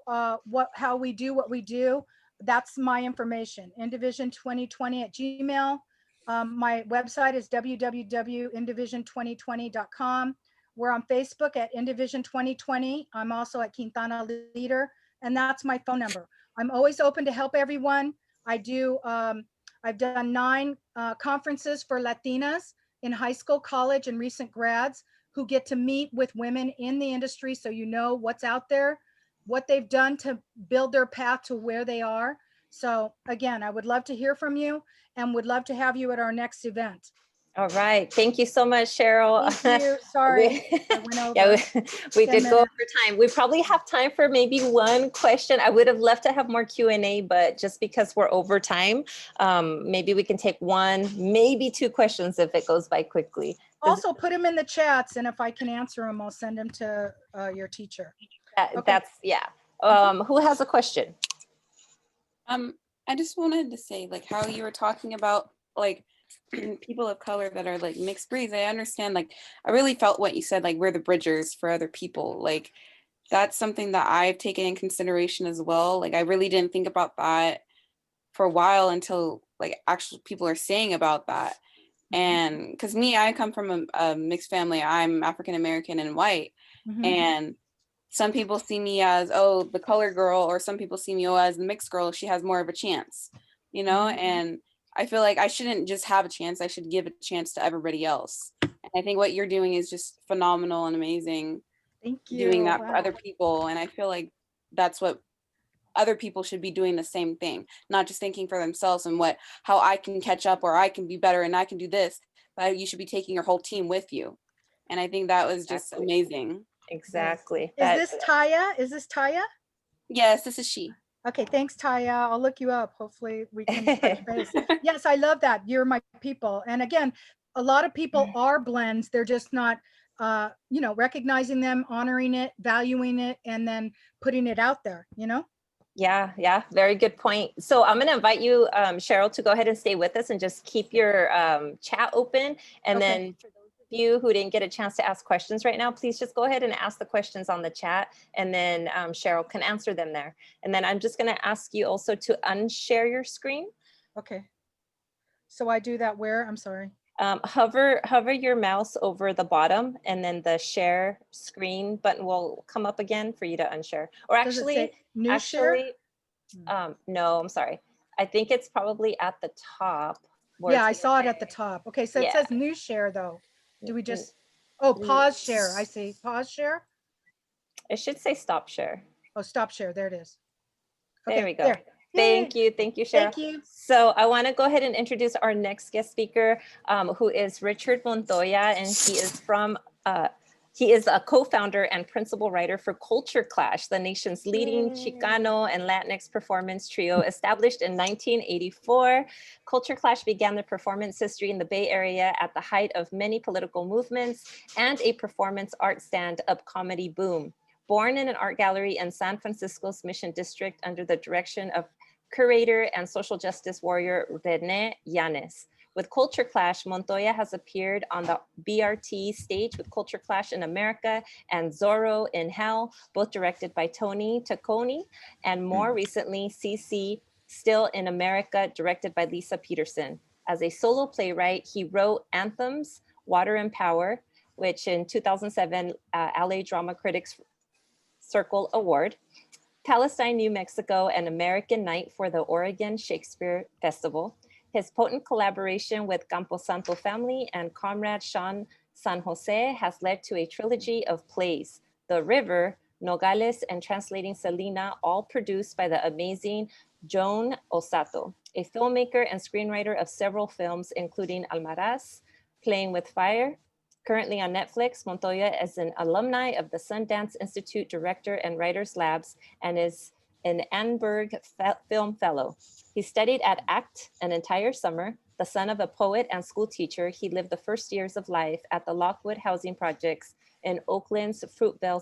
how we do what we do. That's my information. Indivision2020@gmail. My website is www.indivision2020.com. We're on Facebook at Indivision2020. I'm also at Quintana Leader, and that's my phone number. I'm always open to help everyone. I've done 9 conferences for Latinas in high school, college, and recent grads who get to meet with women in the industry, so you know what's out there, what they've done to build their path to where they are. So again, I would love to hear from you and would love to have you at our next event. All right. Thank you so much, Cheryl. Thank you. Sorry. I went over. Yeah, we did go minutes. over time. We probably have time for maybe one question. I would have loved to have more Q&A, but just because we're over time, maybe we can take 1, maybe 2 questions if it goes by quickly. Also put them in the chats, and if I can answer them, I'll send them to your teacher. That's, yeah. Who has a question? I just wanted to say, like, how you were talking about, like, people of color that are like mixed breeds. I understand, like, I really felt what you said, like, we're the bridgers for other people. Like, that's something that I've taken in consideration as well. Like, I really didn't think about that for a while until, like, actual people are saying about that. And because I come from a mixed family. I'm African American and white. And some people see me as, oh, the color girl, or some people see me as the mixed girl. She has more of a chance, and I feel like I shouldn't just have a chance. I should give a chance to everybody else. And I think what you're doing is just phenomenal and amazing. Thank you. Doing that for other people. And I feel like that's what other people should be doing, the same thing, not just thinking for themselves and how I can catch up or I can be better and I can do this, but you should be taking your whole team with you. And I think that was just amazing. Exactly. Is this Taya? Is this Taya? Yes, this is she. Okay, thanks, Taya. I'll look you up. Hopefully we can touch base. Yes, I love that. You're my people. And again, a lot of people are blends. They're just not, recognizing them, honoring it, valuing it, and then putting it out there, Yeah, very good point. So I'm going to invite you, Cheryl, to go ahead and stay with us and just keep your chat open. And then for those of you who didn't get a chance to ask questions right now, please just go ahead and ask the questions on the chat, and then Cheryl can answer them there. And then I'm just going to ask you also to unshare your screen. Okay. So I do that where? I'm sorry. Hover your mouse over the bottom, and then the share screen button will come up again for you to unshare. Or actually, share? No, I'm sorry. I think it's probably at the top. Yeah, I saw it at the top. Okay, so it says new share though. Do we just, pause share. I see. Pause share. It should say stop share. Oh, stop share. There it is. Okay, there we go. There. Thank you, Cheryl. Thank you. So I want to go ahead and introduce our next guest speaker, who is Richard Montoya, and he is a co-founder and principal writer for Culture Clash, the nation's leading Chicano and Latinx performance trio. Established in 1984, Culture Clash began their performance history in the Bay Area at the height of many political movements and a performance art stand-up comedy boom. Born in an art gallery in San Francisco's Mission District under the direction of curator and social justice warrior Rene Yanes. With Culture Clash, Montoya has appeared on the BRT stage with Culture Clash in America and Zorro in Hell, both directed by Tony Taccone, and more recently, CC Still in America, directed by Lisa Peterson. As a solo playwright, he wrote Anthems, Water and Power, which in 2007, LA Drama Critics Circle Award, Palestine, New Mexico, and American Night for the Oregon Shakespeare Festival. His potent collaboration with Camposanto family and comrade Sean San Jose has led to a trilogy of plays, The River, Nogales, and Translating Selena, all produced by the amazing Joan Osato, a filmmaker and screenwriter of several films, including Almaraz, Playing with Fire. Currently on Netflix, Montoya is an alumni of the Sundance Institute Director and Writers Labs and is an Annenberg Film Fellow. He studied at ACT an entire summer. The son of a poet and school teacher, he lived the first years of life at the Lockwood Housing Projects in Oakland's Fruitvale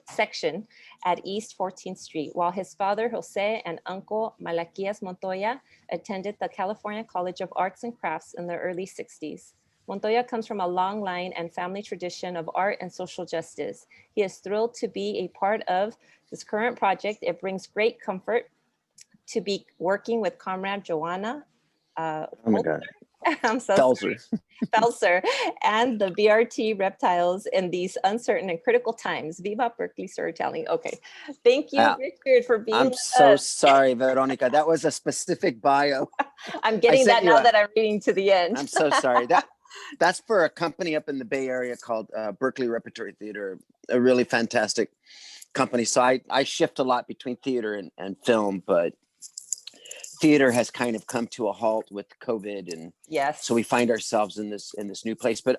section at East 14th Street, while his father, Jose, and uncle, Malaquias Montoya, attended the California College of Arts and Crafts in the early 60s. Montoya comes from a long line and family tradition of art and social justice. He is thrilled to be a part of this current project. It brings great comfort to be working with comrade Joanna Oh my God. I'm so sorry. Felser and the BRT reptiles in these uncertain and critical times. Viva Berkeley storytelling. Okay. Thank you, Richard, for being I'm with so us. sorry, Veronica. That was a specific bio. I'm getting that now you that I'm reading to the end. I'm so sorry. That's for a company up in the Bay Area called Berkeley Repertory Theater, a really fantastic company. So I shift a lot between theater and film, but theater has kind of come to a halt with COVID, and yes, so we find ourselves in this new place. But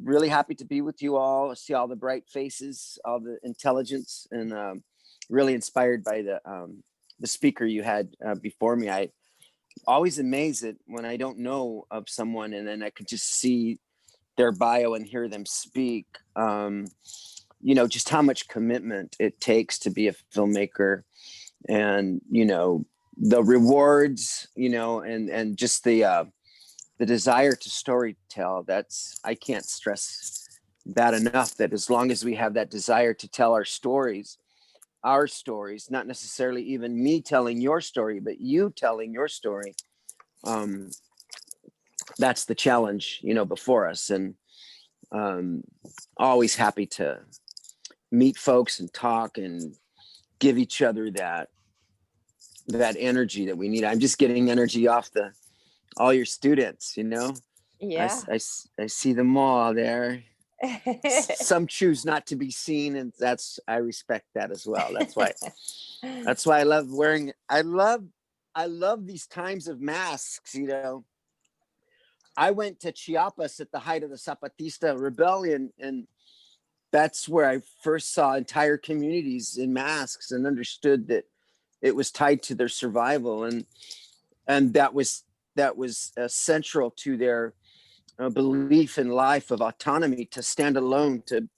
really happy to be with you all, see all the bright faces, all the intelligence, and really inspired by the speaker you had before me. I always amazed at when I don't know of someone and then I could just see their bio and hear them speak. Just how much commitment it takes to be a filmmaker, and the rewards, and just the desire to story tell. I can't stress that enough, that as long as we have that desire to tell our stories, not necessarily even me telling your story, but you telling your story, that's the challenge, before us. And always happy to meet folks and talk and give each other that energy that we need. I'm just getting energy off all your students, Yeah. I see them all there. Some choose not to be seen, and I respect that as well. That's why I love wearing, I love these times of masks. I went to Chiapas at the height of the Zapatista rebellion, and that's where I first saw entire communities in masks and understood that it was tied to their survival, and that was central to their belief in life of autonomy, to stand alone, to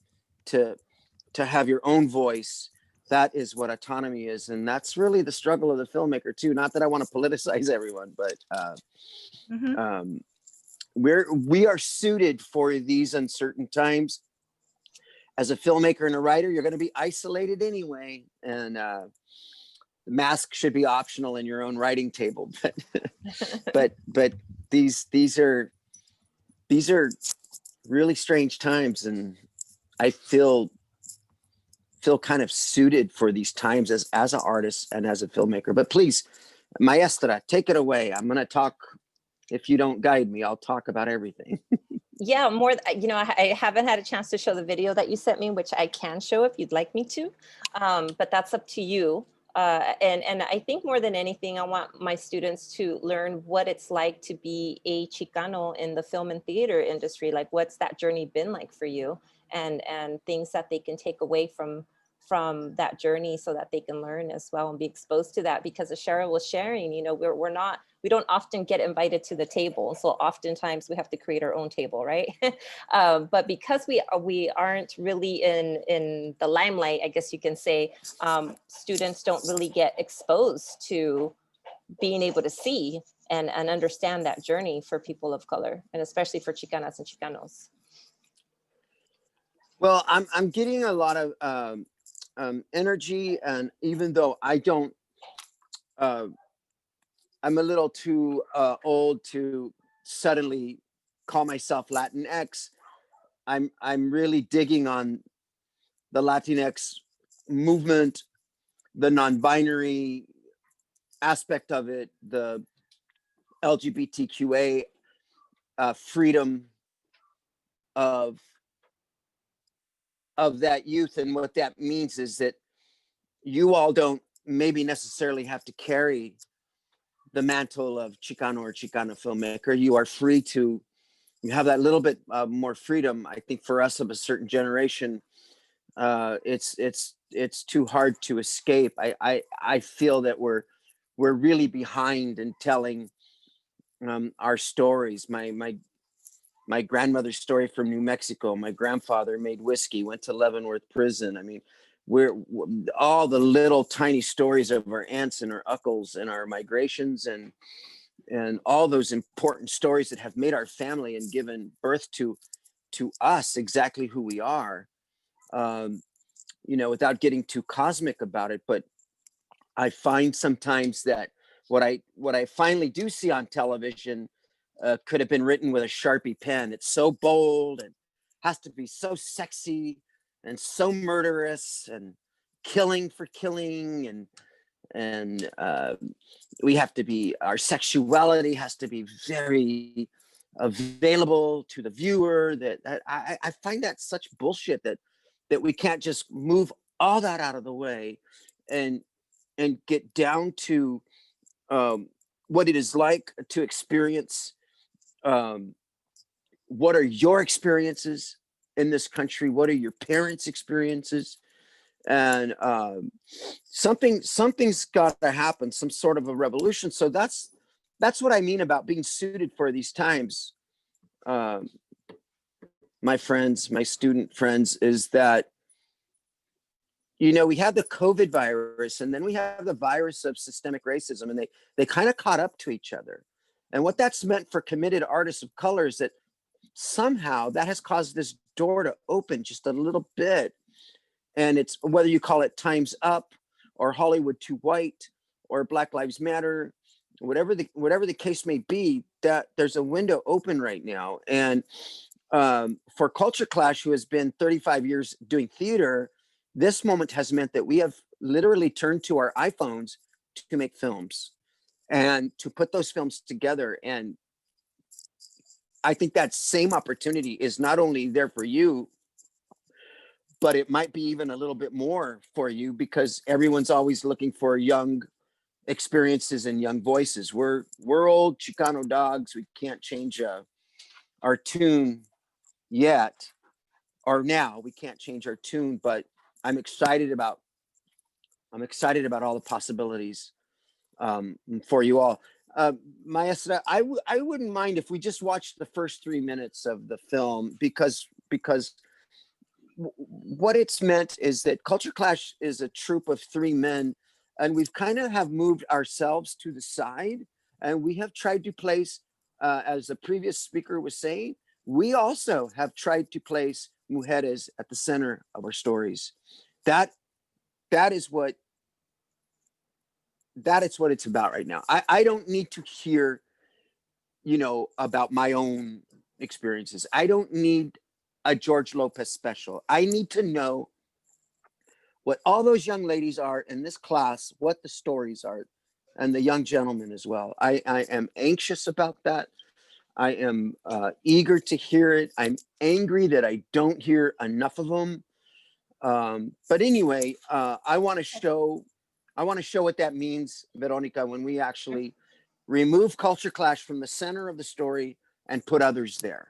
have your own voice. That is what autonomy is, and that's really the struggle of the filmmaker too. Not that I want to politicize everyone, but we are suited for these uncertain times. As a filmmaker and a writer, you're going to be isolated anyway, and the mask should be optional in your own writing table. But these are really strange times, and I feel kind of suited for these times as an artist and as a filmmaker. But please, Maestra, take it away. I'm going to talk. If you don't guide me, I'll talk about everything. Yeah, I haven't had a chance to show the video that you sent me, which I can show if you'd like me to, but that's up to you. And I think more than anything, I want my students to learn what it's like to be a Chicano in the film and theater industry. Like, what's that journey been like for you, and things that they can take away from that journey, so that they can learn as well and be exposed to that. Because as Cheryl was sharing, we don't often get invited to the table. So oftentimes we have to create our own table, right? But because we aren't really in the limelight, I guess you can say, students don't really get exposed to being able to see and understand that journey for people of color, and especially for Chicanas and Chicanos. Well, I'm getting a lot of energy, and even though I don't, I'm a little too old to suddenly call myself Latinx. I'm really digging on the Latinx movement, the non-binary aspect of it, the LGBTQA freedom of that youth. And what that means is that you all don't maybe necessarily have to carry the mantle of Chicano or Chicana filmmaker. You are free to, you have that little bit more freedom. I think for us of a certain generation, it's too hard to escape. I feel that we're really behind in telling our stories. My grandmother's story from New Mexico. My grandfather made whiskey, went to Leavenworth prison. I mean, we're all the little tiny stories of our aunts and our uncles and our migrations and all those important stories that have made our family and given birth to us exactly who we are. You know, without getting too cosmic about it, but I find sometimes that what I finally do see on television could have been written with a Sharpie pen. It's so bold and has to be so sexy and so murderous and killing for killing, and we have to be, our sexuality has to be very available to the viewer. That I find that such bullshit that we can't just move all that out of the way and get down to what it is like to experience. What are your experiences in this country? What are your parents' experiences? And something's got to happen, some sort of a revolution. So that's what I mean about being suited for these times. My friends, my student friends, is that, you know, we had the COVID virus, and then we have the virus of systemic racism, and they kind of caught up to each other. And what that's meant for committed artists of color is that somehow that has caused this door to open just a little bit. And it's, whether you call it Time's Up or Hollywood Too White or Black Lives Matter, whatever the case may be, that there's a window open right now. And for Culture Clash, who has been 35 years doing theater, this moment has meant that we have literally turned to our iPhones to make films and to put those films together. And I think that same opportunity is not only there for you, but it might be even a little bit more for you, because everyone's always looking for young experiences and young voices. We're old Chicano dogs. We can't change our tune yet, or now we can't change our tune, but I'm excited about all the possibilities for you all. Maestra, I wouldn't mind if we just watched the first 3 minutes of the film, because what it's meant is that Culture Clash is a troupe of 3 men, and we've kind of have moved ourselves to the side, and we have tried to place, as the previous speaker was saying, we also have tried to place mujeres at the center of our stories. That is what it's about right now. I don't need to hear, you know, about my own experiences. I don't need a George Lopez special. I need to know what all those young ladies are in this class, what the stories are, and the young gentlemen as well. I am anxious about that. I am eager to hear it. I'm angry that I don't hear enough of them. But anyway, I want to show what that means, Veronica, when we actually remove Culture Clash from the center of the story and put others there.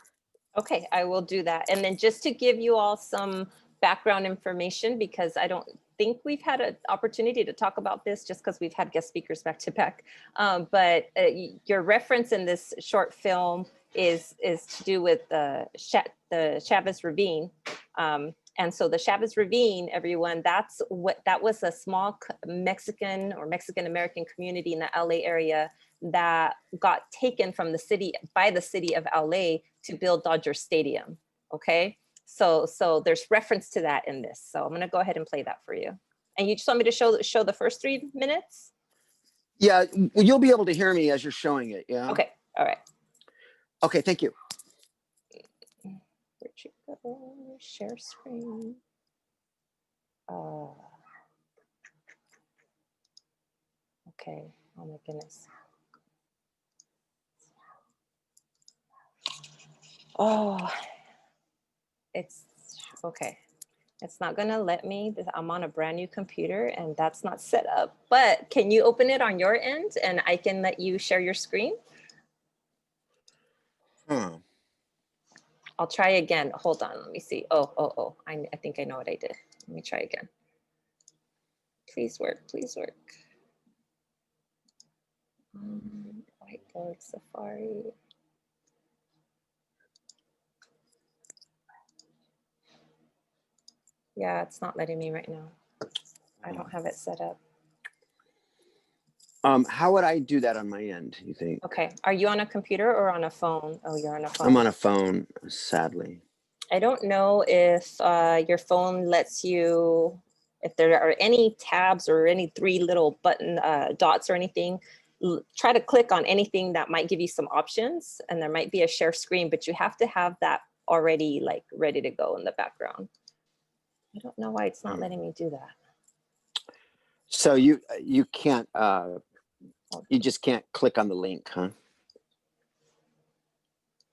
Okay, I will do that. And then just to give you all some background information, because I don't think we've had an opportunity to talk about this just because we've had guest speakers back to back. But your reference in this short film is to do with the Chavez Ravine. And so the Chavez Ravine, everyone, that was a small Mexican or Mexican-American community in the LA area that got taken from the city by the city of LA to build Dodger Stadium, okay? So there's reference to that in this. So I'm gonna go ahead and play that for you. And you just want me to show the first 3 minutes? Yeah, well, you'll be able to hear me as you're showing it, yeah? Okay, all right. Okay, thank you. Where'd you go? Share screen. Okay, oh my goodness. Oh, it's okay. It's not gonna let me. I'm on a brand new computer and that's not set up. But can you open it on your end and I can let you share your screen? I'll try again. Hold on, let me see. Oh, I think I know what I did. Let me try again. Please work, please work. Whiteboard, Safari. Yeah, it's not letting me right now. I don't have it set up. How would I do that on my end, you think? Okay, are you on a computer or on a phone? Oh, you're on a phone. I'm on a phone, sadly. I don't know if your phone lets you, if there are any tabs or any 3 little button dots or anything, try to click on anything that might give you some options, and there might be a share screen, but you have to have that already like ready to go in the background. I don't know why it's not letting me do that. So you can't, you just can't click on the link, huh?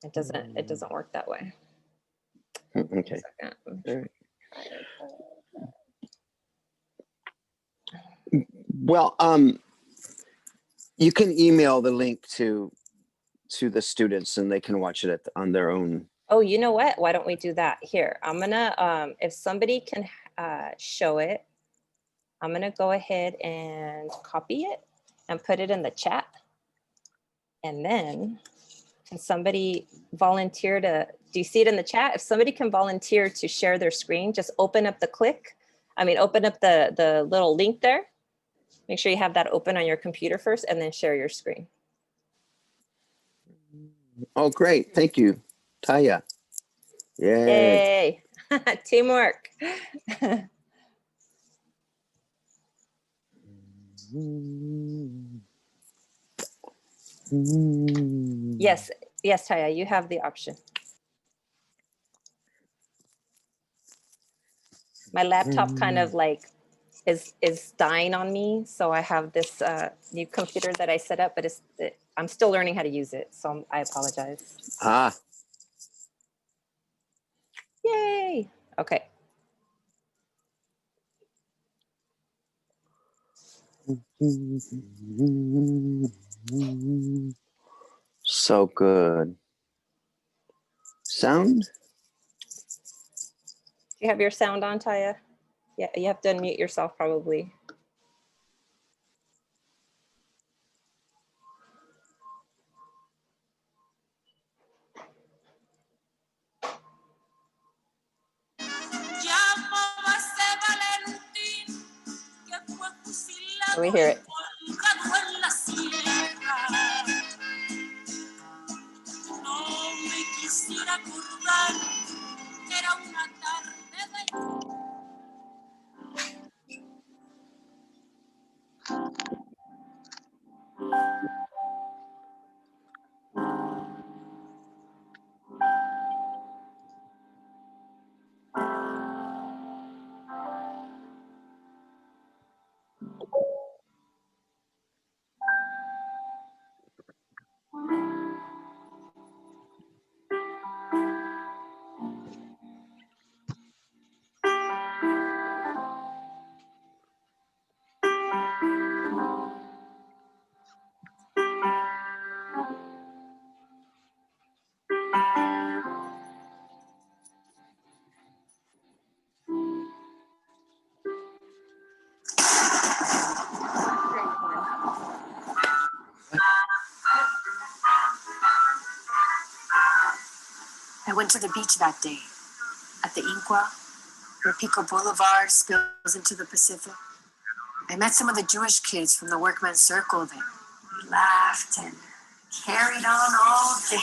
It doesn't work that way. Okay. All right. Well, you can email the link to the students and they can watch it on their own. Oh, you know what? Why don't we do that? Here, I'm gonna, if somebody can show it, I'm gonna go ahead and copy it and put it in the chat. And then can somebody volunteer to, do you see it in the chat? If somebody can volunteer to share their screen, just open up open up the little link there. Make sure you have that open on your computer first and then share your screen. Oh, great. Thank you, Taya. Yay. Yay, teamwork. Yes, Taya, you have the option. My laptop kind of like is dying on me. So I have this new computer that I set up, but I'm still learning how to use it. So I apologize. Ah. Yay. Okay. So good. Sound? Do you have your sound on, Taya? Yeah, you have to unmute yourself probably. Let me hear it. I went to the beach that day, at the Inqua, where Pico Boulevard spills into the Pacific. I met some of the Jewish kids from the workmen's circle there. We laughed and carried on all day.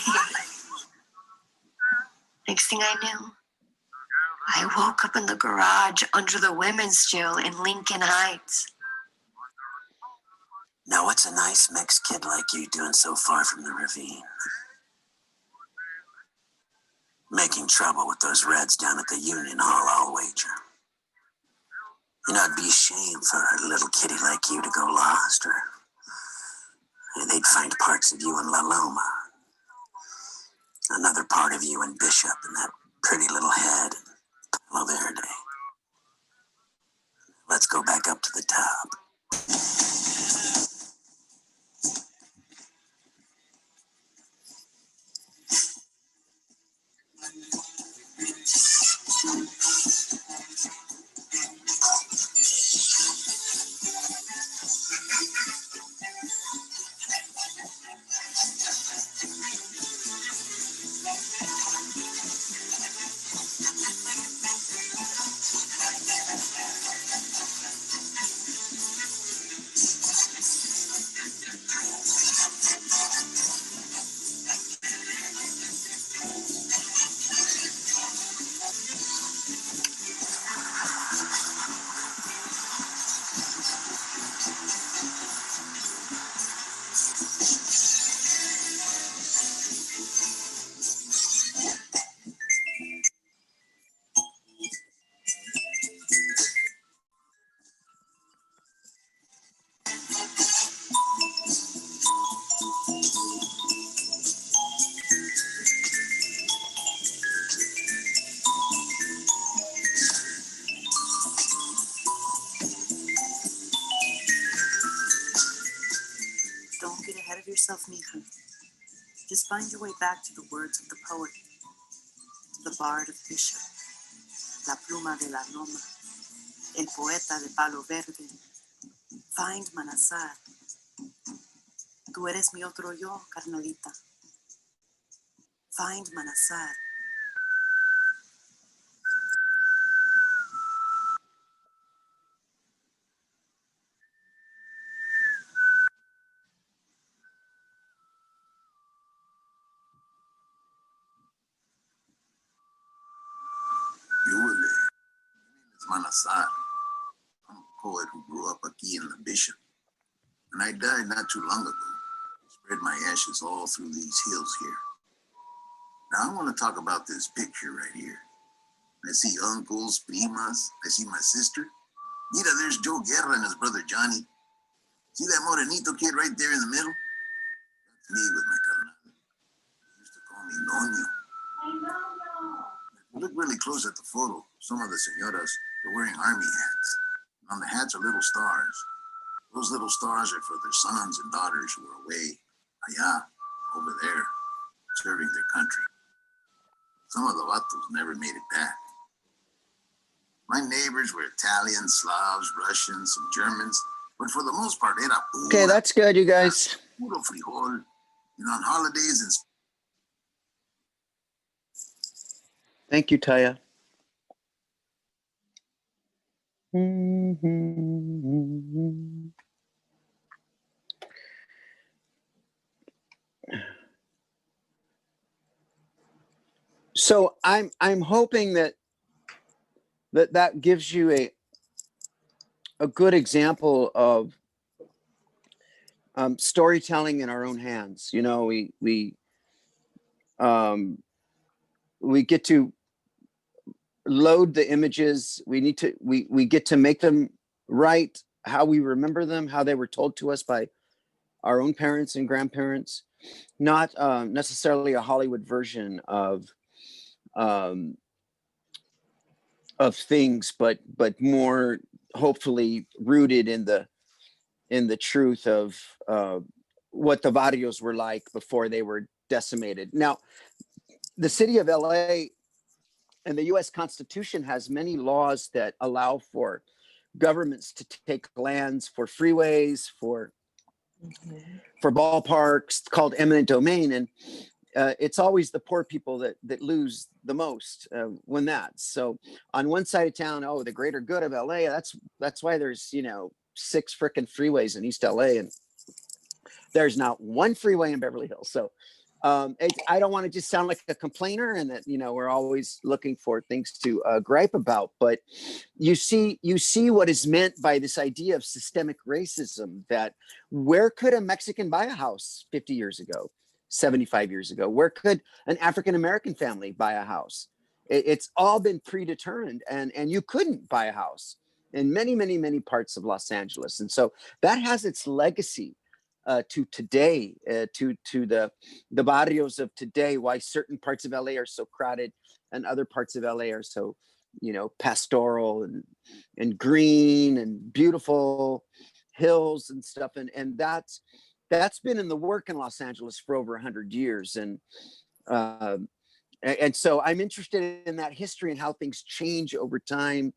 Next thing I knew, I woke up in the garage under the women's jail in Lincoln Heights. Now, what's a nice Mex kid like you doing so far from the ravine? Making trouble with those Reds down at the Union Hall, I'll wager. You know, it'd be a shame for a little kitty like you to go lost, or they'd find parts of you in La Loma, another part of you in Bishop, and that pretty little head in Palo Verde. Let's go back up to the top. Don't get ahead of yourself, mija. Just find your way back to the words of the poet, to the bard of Bishop, la pluma de la Loma, el poeta de Palo Verde. Find Manasar. Tú eres mi otro yo, carnalita. Find Manasar. It's Manasar. I'm a poet who grew up aquí in the Bishop, and I died not too long ago. Spread my ashes all through these hills here. Now I want to talk about this picture right here. I see uncles, primas. I see my sister. Mira, there's Joe Guerra and his brother Johnny. See that morenito kid right there in the middle? That's me with my carnal. They used to call me Noño. If you look really close at the photo, some of the señoras are wearing army hats. On the hats are little stars. Those little stars are for their sons and daughters who are away, allá, over there, serving their country. Some of the vatos never made it back. My neighbors were Italian, Slavs, Russians, some Germans, but for the most part, era puro. Okay, that's good, you guys. Puro frijol. And on holidays and Thank you, Taya. So I'm hoping that gives you a good example of storytelling in our own hands. You know, we get to load the images. We get to make them right, how we remember them, how they were told to us by our own parents and grandparents, not necessarily a Hollywood version of things, but more hopefully rooted in the truth of what the barrios were like before they were decimated. Now, the city of LA and the US Constitution has many laws that allow for governments to take lands for freeways, for ballparks, called eminent domain. it's always the poor people that lose the most when that's so. On one side of town, oh, the greater good of LA. That's why there's 6 frickin' freeways in East LA, and there's not one freeway in Beverly Hills. So I don't want to just sound like a complainer, and that we're always looking for things to gripe about. But you see what is meant by this idea of systemic racism. That where could a Mexican buy a house 50 years ago, 75 years ago? Where could an African American family buy a house? It's all been predetermined, and you couldn't buy a house in many parts of Los Angeles, and so that has its legacy to today, to the barrios of today. Why certain parts of LA are so crowded and other parts of LA are so pastoral and green and beautiful hills and stuff, and that's been in the work in Los Angeles for over 100 years, and so I'm interested in that history and how things change over time.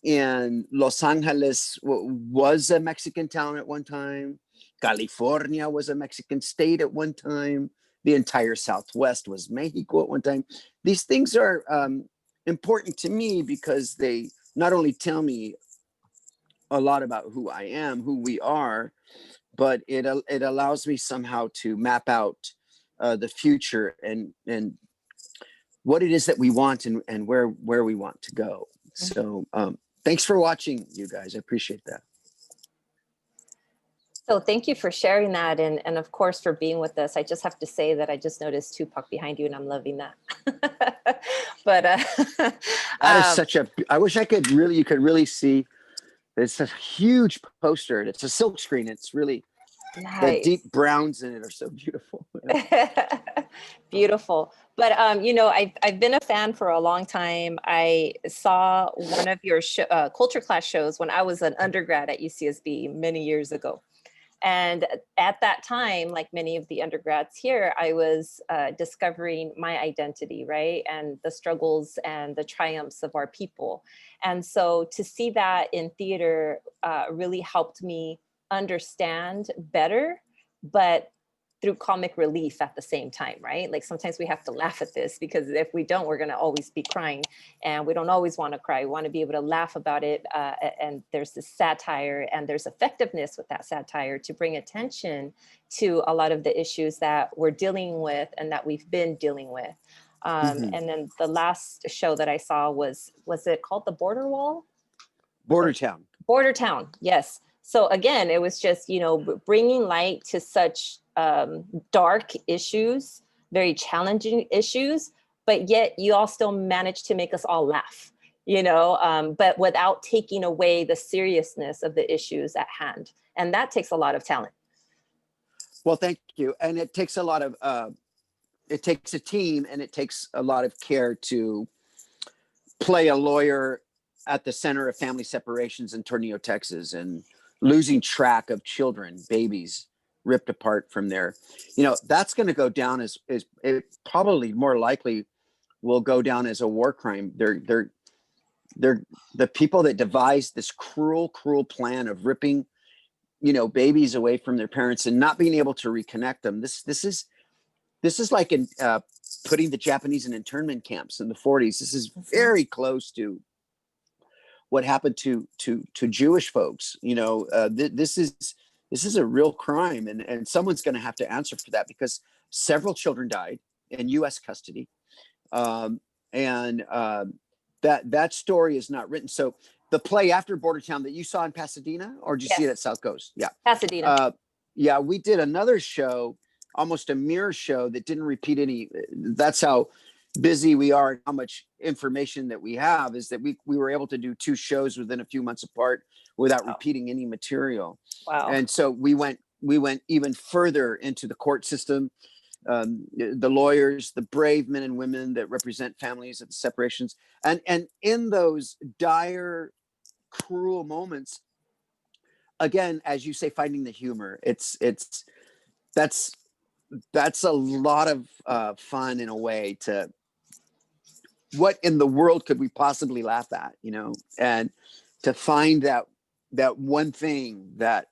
And Los Angeles was a Mexican town at one time. California was a Mexican state at one time. The entire Southwest was Mexico at one time. These things are important to me because they not only tell me a lot about who I am, who we are, but it allows me somehow to map out the future and what it is that we want and where we want to go. So thanks for watching, you guys. I appreciate that. So thank you for sharing that, and of course for being with us. I just have to say that I just noticed Tupac behind you, and I'm loving that. But that is such a. I wish you could really see. It's a huge poster. It's a silk screen. It's really nice. The deep browns in it are so beautiful. Beautiful. But I've been a fan for a long time. I saw one of your culture class shows when I was an undergrad at UCSB many years ago. And at that time, like many of the undergrads here, I was discovering my identity, right? And the struggles and the triumphs of our people. And so to see that in theater really helped me understand better, but through comic relief at the same time, right? Like sometimes we have to laugh at this because if we don't, we're gonna always be crying, and we don't always wanna cry. We wanna be able to laugh about it, and there's this satire and there's effectiveness with that satire to bring attention to a lot of the issues that we're dealing with and that we've been dealing with. And then the last show that I saw was it called The Border Wall? Border Town. Border Town, yes. So again, it was just, bringing light to such dark issues, very challenging issues, but yet you all still managed to make us all laugh, but without taking away the seriousness of the issues at hand. And that takes a lot of talent. Well, thank you. And it takes a lot of, it takes a team, and it takes a lot of care to play a lawyer at the center of family separations in Tornillo, Texas, and losing track of children, babies ripped apart from their, that's going to go down as it probably more likely will go down as a war crime. They're the people that devised this cruel plan of ripping, babies away from their parents and not being able to reconnect them. This is like in putting the Japanese in internment camps in the 40s. This is very close to what happened to Jewish folks. This is a real crime, and someone's going to have to answer for that because several children died in U.S. custody, and that story is not written. So the play after Border Town that you saw in Pasadena, or did you see it at South Coast? Yeah, Pasadena. Yeah, we did another show, almost a mirror show that didn't repeat any. That's how busy we are and how much information that we have, is that we were able to do 2 shows within a few months apart without repeating any material. Wow. And so we went even further into the court system, the lawyers, the brave men and women that represent families at the separations, and in those dire, cruel moments, again, as you say, finding the humor. That's a lot of fun in a way. To what in the world could we possibly laugh at, and to find that one thing that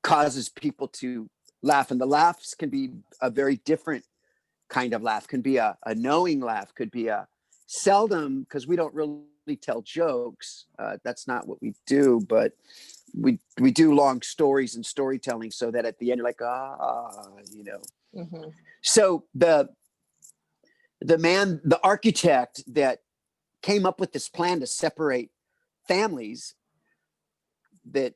causes people to laugh, and the laughs can be a very different kind of laugh. Can be a knowing laugh, could be a seldom, because we don't really tell jokes. That's not what we do, but we do long stories and storytelling, so that at the end you're like, you know. Mhm. So the architect that came up with this plan to separate families that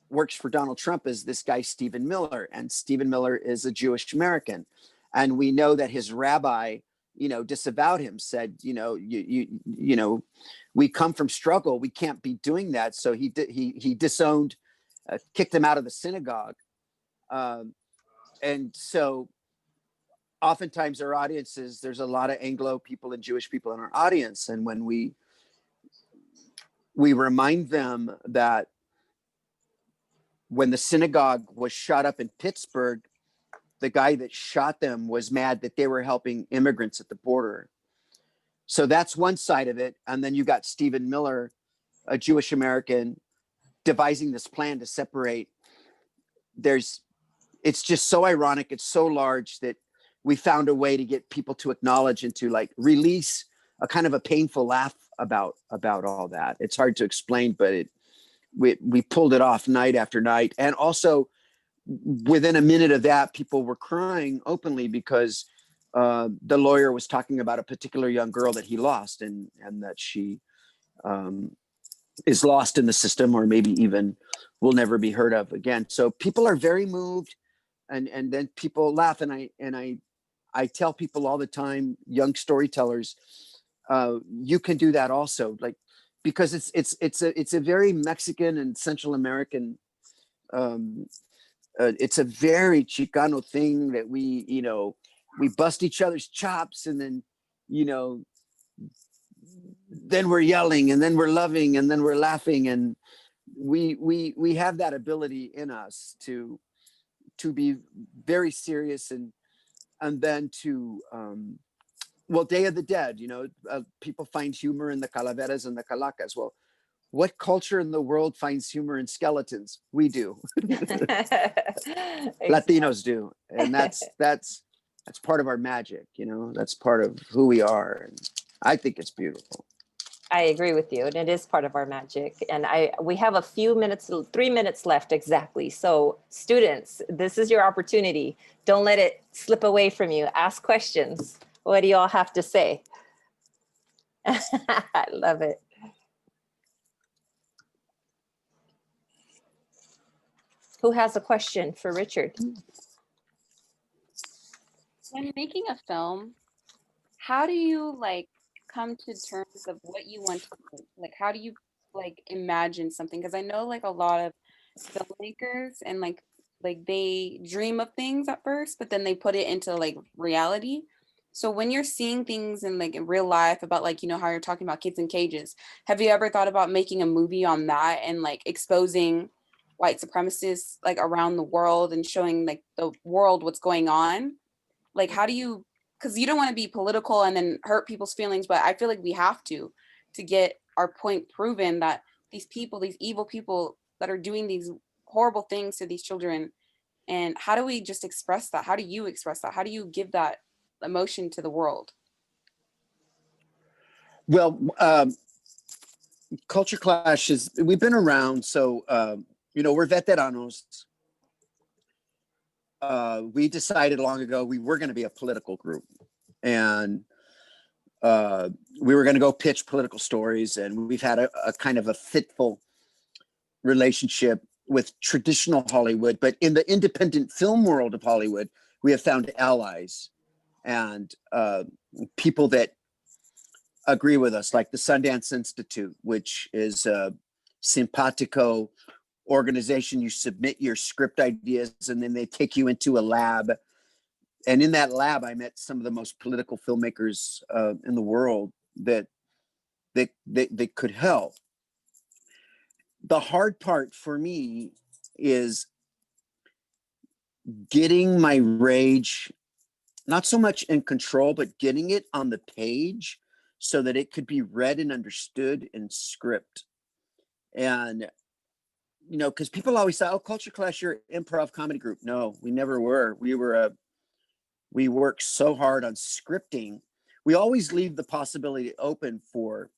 works for Donald Trump is this guy, Stephen Miller. And Stephen Miller is a Jewish American. And we know that his rabbi, you know, disavowed him, said, you know, you know, we come from struggle. We can't be doing that. So he disowned, kicked him out of the synagogue. And so oftentimes our audiences, there's a lot of Anglo people and Jewish people in our audience. And when we remind them that when the synagogue was shot up in Pittsburgh, the guy that shot them was mad that they were helping immigrants at the border. So that's one side of it. And then you got Stephen Miller, a Jewish American, devising this plan to separate. It's just so ironic. It's so large that we found a way to get people to acknowledge and to like release a kind of a painful laugh about all that. It's hard to explain, but we pulled it off night after night. And also within a minute of that, people were crying openly because the lawyer was talking about a particular young girl that he lost, and that she is lost in the system, or maybe even will never be heard of again. So people are very moved, and then people laugh. And I tell people all the time, young storytellers, you can do that also, like, because it's a very Mexican and Central American, it's a very Chicano thing that we, you know, we bust each other's chops, and then, you know, then we're yelling, and then we're loving, and then we're laughing. And we have that ability in us to be very serious, and then to, well, Day of the Dead, you know, people find humor in the calaveras and the calacas. Well, what culture in the world finds humor in skeletons? We do. Latinos do. And that's part of our magic, you know, that's part of who we are. And I think it's beautiful. I agree with you, and it is part of our magic. And we have a few minutes, 3 minutes left exactly. So students, this is your opportunity. Don't let it slip away from you. Ask questions. What do y'all have to say? I love it. Who has a question for Richard? When making a film, how do you like come to terms of what you want to do? Like, how do you like imagine something? Because I know like a lot of filmmakers and like they dream of things at first, but then they put it into like reality. So when you're seeing things in like in real life about like, you know, how you're talking about kids in cages, have you ever thought about making a movie on that and like exposing white supremacists like around the world and showing like the world what's going on? Like, how do you, because you don't want to be political and then hurt people's feelings, but I feel like we have to get our point proven that these people, these evil people that are doing these horrible things to these children. And how do we just express that? How do you express that? How do you give that emotion to the world? Well, Culture Clash we've been around. So, you know, we're veteranos. We decided long ago we were going to be a political group, and we were going to go pitch political stories. And we've had a kind of a fitful relationship with traditional Hollywood, but in the independent film world of Hollywood, we have found allies and people that agree with us, like the Sundance Institute, which is a simpatico organization. You submit your script ideas, and then they take you into a lab. And in that lab, I met some of the most political filmmakers in the world that could help. The hard part for me is getting my rage, not so much in control, but getting it on the page so that it could be read and understood in script. And you know, because people always say, oh, Culture Clash, you're an improv comedy group. No, we never were. We worked so hard on scripting. We always leave the possibility open for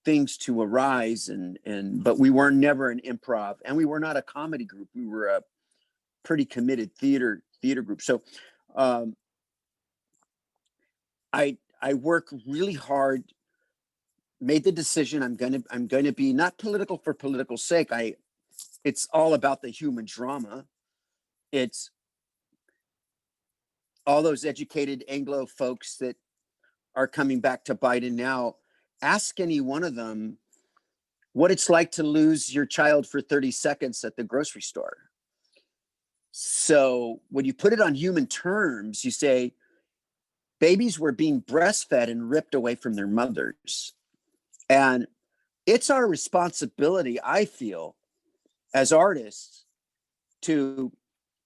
things to arise, but we were never an improv, and we were not a comedy group. We were a pretty committed theater group. So I work really hard, made the decision I'm gonna be not political for political sake. It's all about the human drama. It's all those educated Anglo folks that are coming back to Biden now. Ask any one of them what it's like to lose your child for 30 seconds at the grocery store. So when you put it on human terms, you say babies were being breastfed and ripped away from their mothers. And it's our responsibility, I feel, as artists, to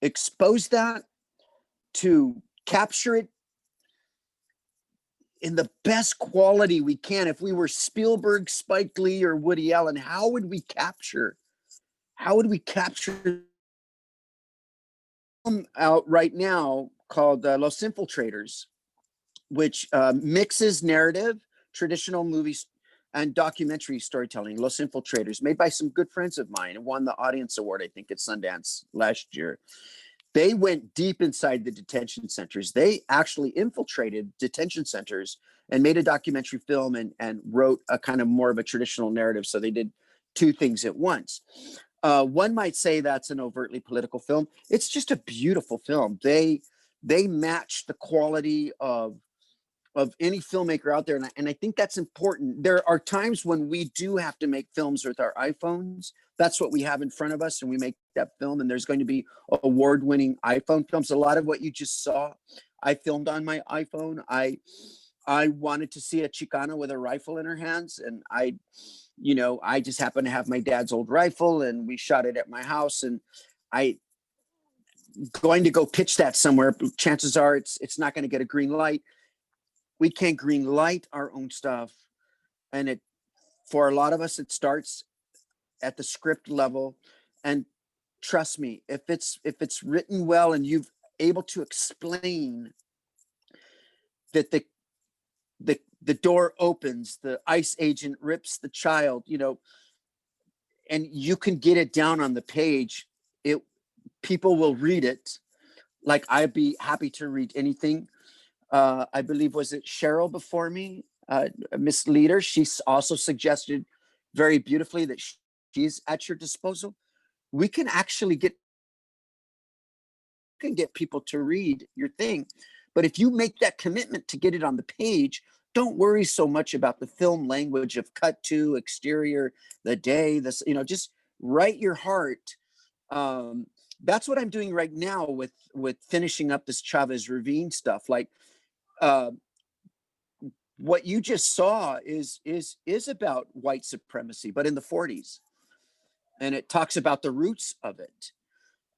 expose that, to capture it in the best quality we can. If we were Spielberg, Spike Lee, or Woody Allen, how would we capture out right now called Los Infiltrators, which mixes narrative, traditional movies, and documentary storytelling. Los Infiltrators, made by some good friends of mine, and won the Audience Award, I think, at Sundance last year. They went deep inside the detention centers. They actually infiltrated detention centers and made a documentary film and wrote a kind of more of a traditional narrative. So they did two things at once. One might say that's an overtly political film. It's just a beautiful film. They match the quality of any filmmaker out there. And I think that's important. There are times when we do have to make films with our iPhones. That's what we have in front of us, and we make that film, and there's going to be award-winning iPhone films. A lot of what you just saw, I filmed on my iPhone. I wanted to see a Chicana with a rifle in her hands, and I just happened to have my dad's old rifle, and we shot it at my house, and I going to go pitch that somewhere. Chances are it's not going to get a green light. We can't green light our own stuff. And for a lot of us, it starts at the script level. And trust me, if it's written well and you've able to explain that the door opens, the ICE agent rips the child, and you can get it down on the page, people will read it. Like, I'd be happy to read anything. I believe, was it Cheryl before me, Miss Leader? She's also suggested very beautifully that she's at your disposal. We can actually get people to read your thing. But if you make that commitment to get it on the page, don't worry so much about the film language of cut to, exterior, the day, just write your heart. That's what I'm doing right now with finishing up this Chavez Ravine stuff. Like, what you just saw is about white supremacy, but in the 40s. And it talks about the roots of it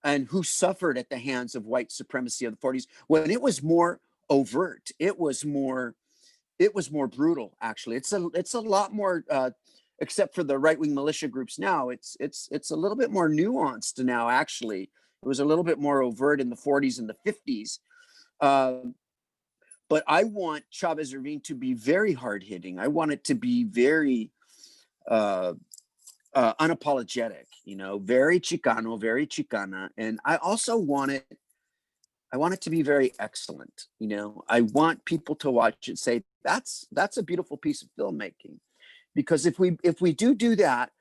and who suffered at the hands of white supremacy of the 40s, when it was more overt. It was more brutal, actually. It's a lot more, except for the right-wing militia groups now, it's a little bit more nuanced now, actually. It was a little bit more overt in the 40s and the 50s. But I want Chavez Ravine to be very hard-hitting. I want it to be very unapologetic, very Chicano, very Chicana. And I also want it to be very excellent. I want people to watch it, say, that's a beautiful piece of filmmaking. Because if we do that,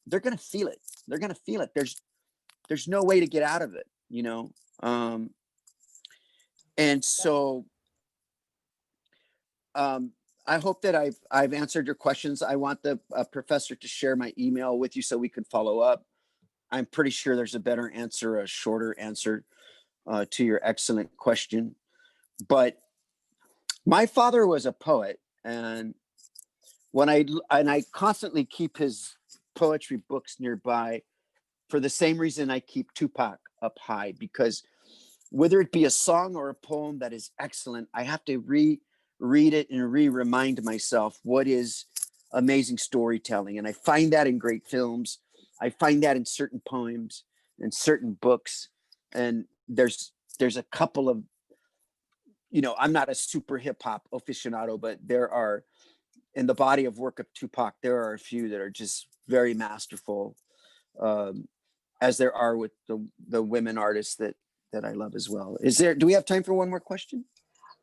they're going to feel it. They're going to feel it. There's no way to get out of it, and so I hope that I've answered your questions. I want the professor to share my email with you so we can follow up. I'm pretty sure there's a better answer, a shorter answer to your excellent question. But my father was a poet, and I constantly keep his poetry books nearby for the same reason I keep Tupac up high, because whether it be a song or a poem that is excellent, I have to read it and remind myself what is amazing storytelling. And I find that in great films. I find that in certain poems and certain books. And there's a couple of, I'm not a super hip hop aficionado, but there are, in the body of work of Tupac, there are a few that are just very masterful, as there are with the women artists that I love as well. Do we have time for one more question?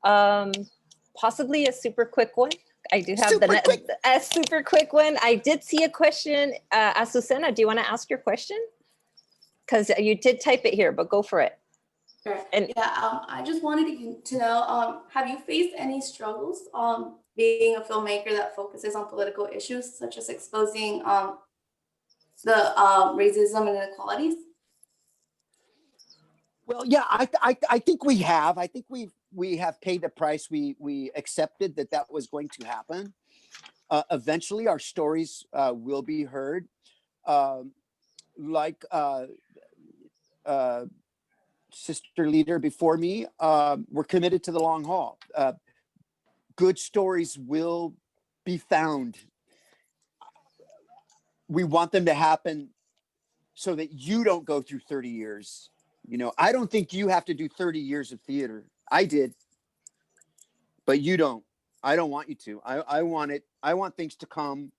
Possibly a super quick one. I do have Super a super quick one. I did see a question. Azucena, do you want to ask your question? Because you did type it here, but go for it. Sure. And Yeah, I just wanted to know, have you faced any struggles being a filmmaker that focuses on political issues, such as exposing the racism and inequalities? Well, yeah, I think we have. I think we have paid the price. We accepted that was going to happen. Eventually, our stories will be heard. Like sister leader before me, we're committed to the long haul. Good stories will be found. We want them to happen so that you don't go through 30 years. I don't think you have to do 30 years of theater. I did, but you don't. I don't want you to. I want it. I want things to come.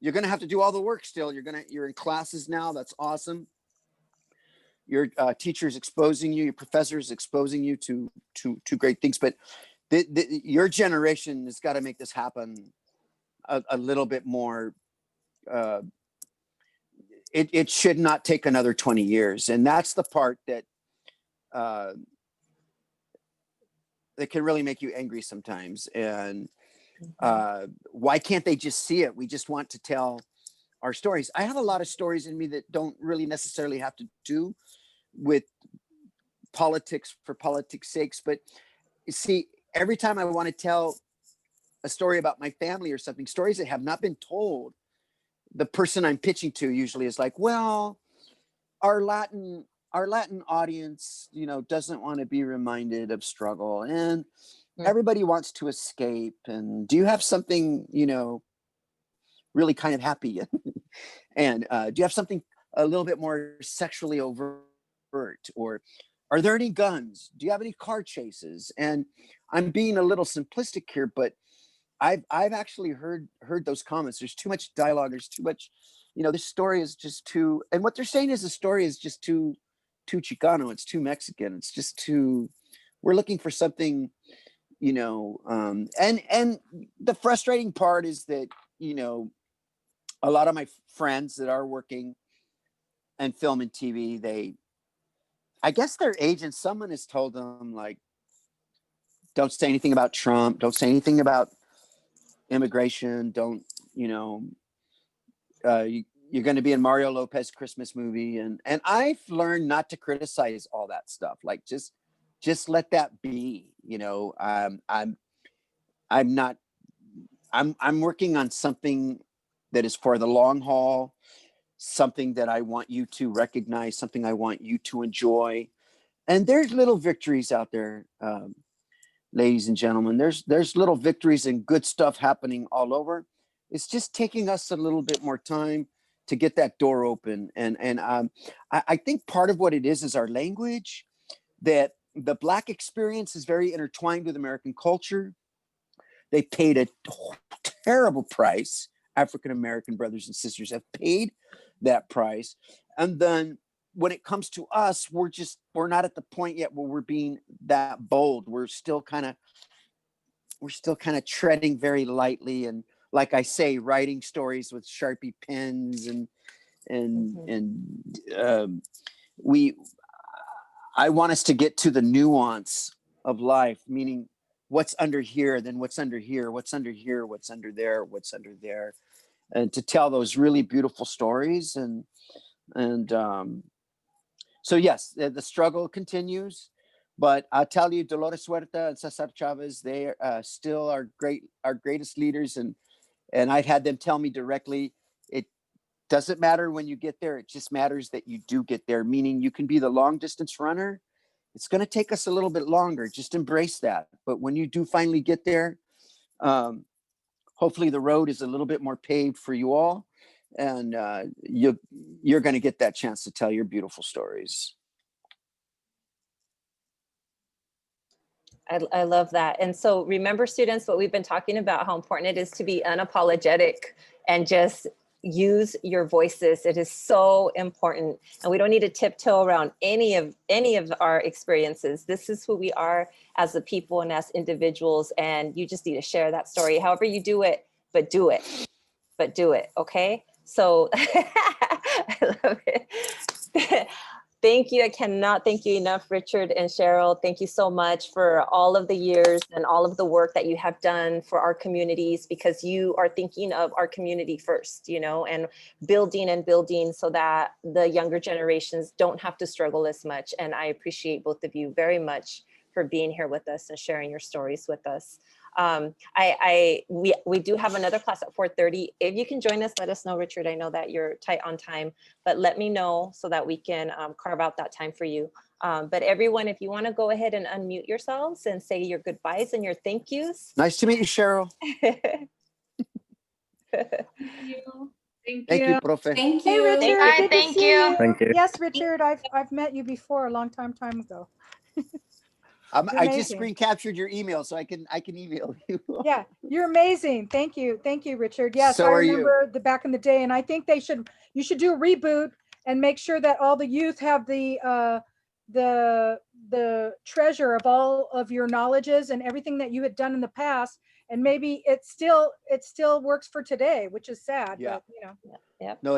You're going to have to do all the work still. You're in classes now. That's awesome. Your teacher's exposing you, your professor's exposing you to great things. But your generation has got to make this happen a little bit more. It should not take another 20 years. And that's the part that can really make you angry sometimes. And why can't they just see it? We just want to tell our stories. I have a lot of stories in me that don't really necessarily have to do with politics for politics' sakes. But you see, every time I want to tell a story about my family or something, stories that have not been told, the person I'm pitching to usually is like, well, our Latin audience, doesn't want to be reminded of struggle, and everybody wants to escape. And do you have something, really kind of happy? And do you have something a little bit more sexually overt? Or are there any guns? Do you have any car chases? And I'm being a little simplistic here, but I've actually heard those comments. There's too much dialogue. There's too much, this story is just too, and what they're saying is the story is just too Chicano. It's too Mexican. It's just too, we're looking for something, and the frustrating part is that, a lot of my friends that are working in film and TV, I guess their agents, someone has told them, like, don't say anything about Trump. Don't say anything about immigration. Don't, you're going to be in Mario Lopez Christmas movie. And I've learned not to criticize all that stuff. Like, just let that be, I'm working on something that is for the long haul, something that I want you to recognize, something I want you to enjoy. And there's little victories out there, ladies and gentlemen. There's little victories and good stuff happening all over. It's just taking us a little bit more time to get that door open. And I think part of what it is our language, that the Black experience is very intertwined with American culture. They paid a terrible price. African-American brothers and sisters have paid that price. And then when it comes to us, we're not at the point yet where we're being that bold. We're still kind of treading very lightly. And like I say, writing stories with Sharpie pens I want us to get to the nuance of life, meaning what's under here, then what's under here, what's under here, what's under there, what's under there, and to tell those really beautiful stories. And so yes, the struggle continues, but I'll tell you, Dolores Huerta and Cesar Chavez, they still are our greatest leaders. And I've had them tell me directly, it doesn't matter when you get there. It just matters that you do get there, meaning you can be the long distance runner. It's going to take us a little bit longer. Just embrace that. But when you do finally get there, hopefully the road is a little bit more paved for you all. and you're going to get that chance to tell your beautiful stories. I love that. And so remember, students, what we've been talking about, how important it is to be unapologetic and just use your voices. It is so important. And we don't need to tiptoe around any of our experiences. This is who we are as a people and as individuals. And you just need to share that story, however you do it, but do it. But do it, okay? So I love it. Thank you. I cannot thank you enough, Richard and Cheryl. Thank you so much for all of the years and all of the work that you have done for our communities, because you are thinking of our community first, you know, and building so that the younger generations don't have to struggle as much. And I appreciate both of you very much for being here with us and sharing your stories with us. We do have another class at 4:30. If you can join us, let us know, Richard. I know that you're tight on time, but let me know so that we can carve out that time for you. But everyone, if you want to go ahead and unmute yourselves and say your goodbyes and your thank yous. Nice to meet you, Cheryl. Thank you. Thank Thank you, Profe. Thank Hey, you. Richard. Thank Good to Thank see you. Thank you. Yes, Richard. I've met you before a long time ago. You're I just amazing. screen captured your email, so I can email you. Yeah, you're amazing. Thank you, Richard. Yes, So I are you. remember the back in the day, and I think you should do a reboot and make sure that all the youth have the treasure of all of your knowledges and everything that you had done in the past, and maybe it still works for today, which is sad. Yeah. But you know. Yep. No,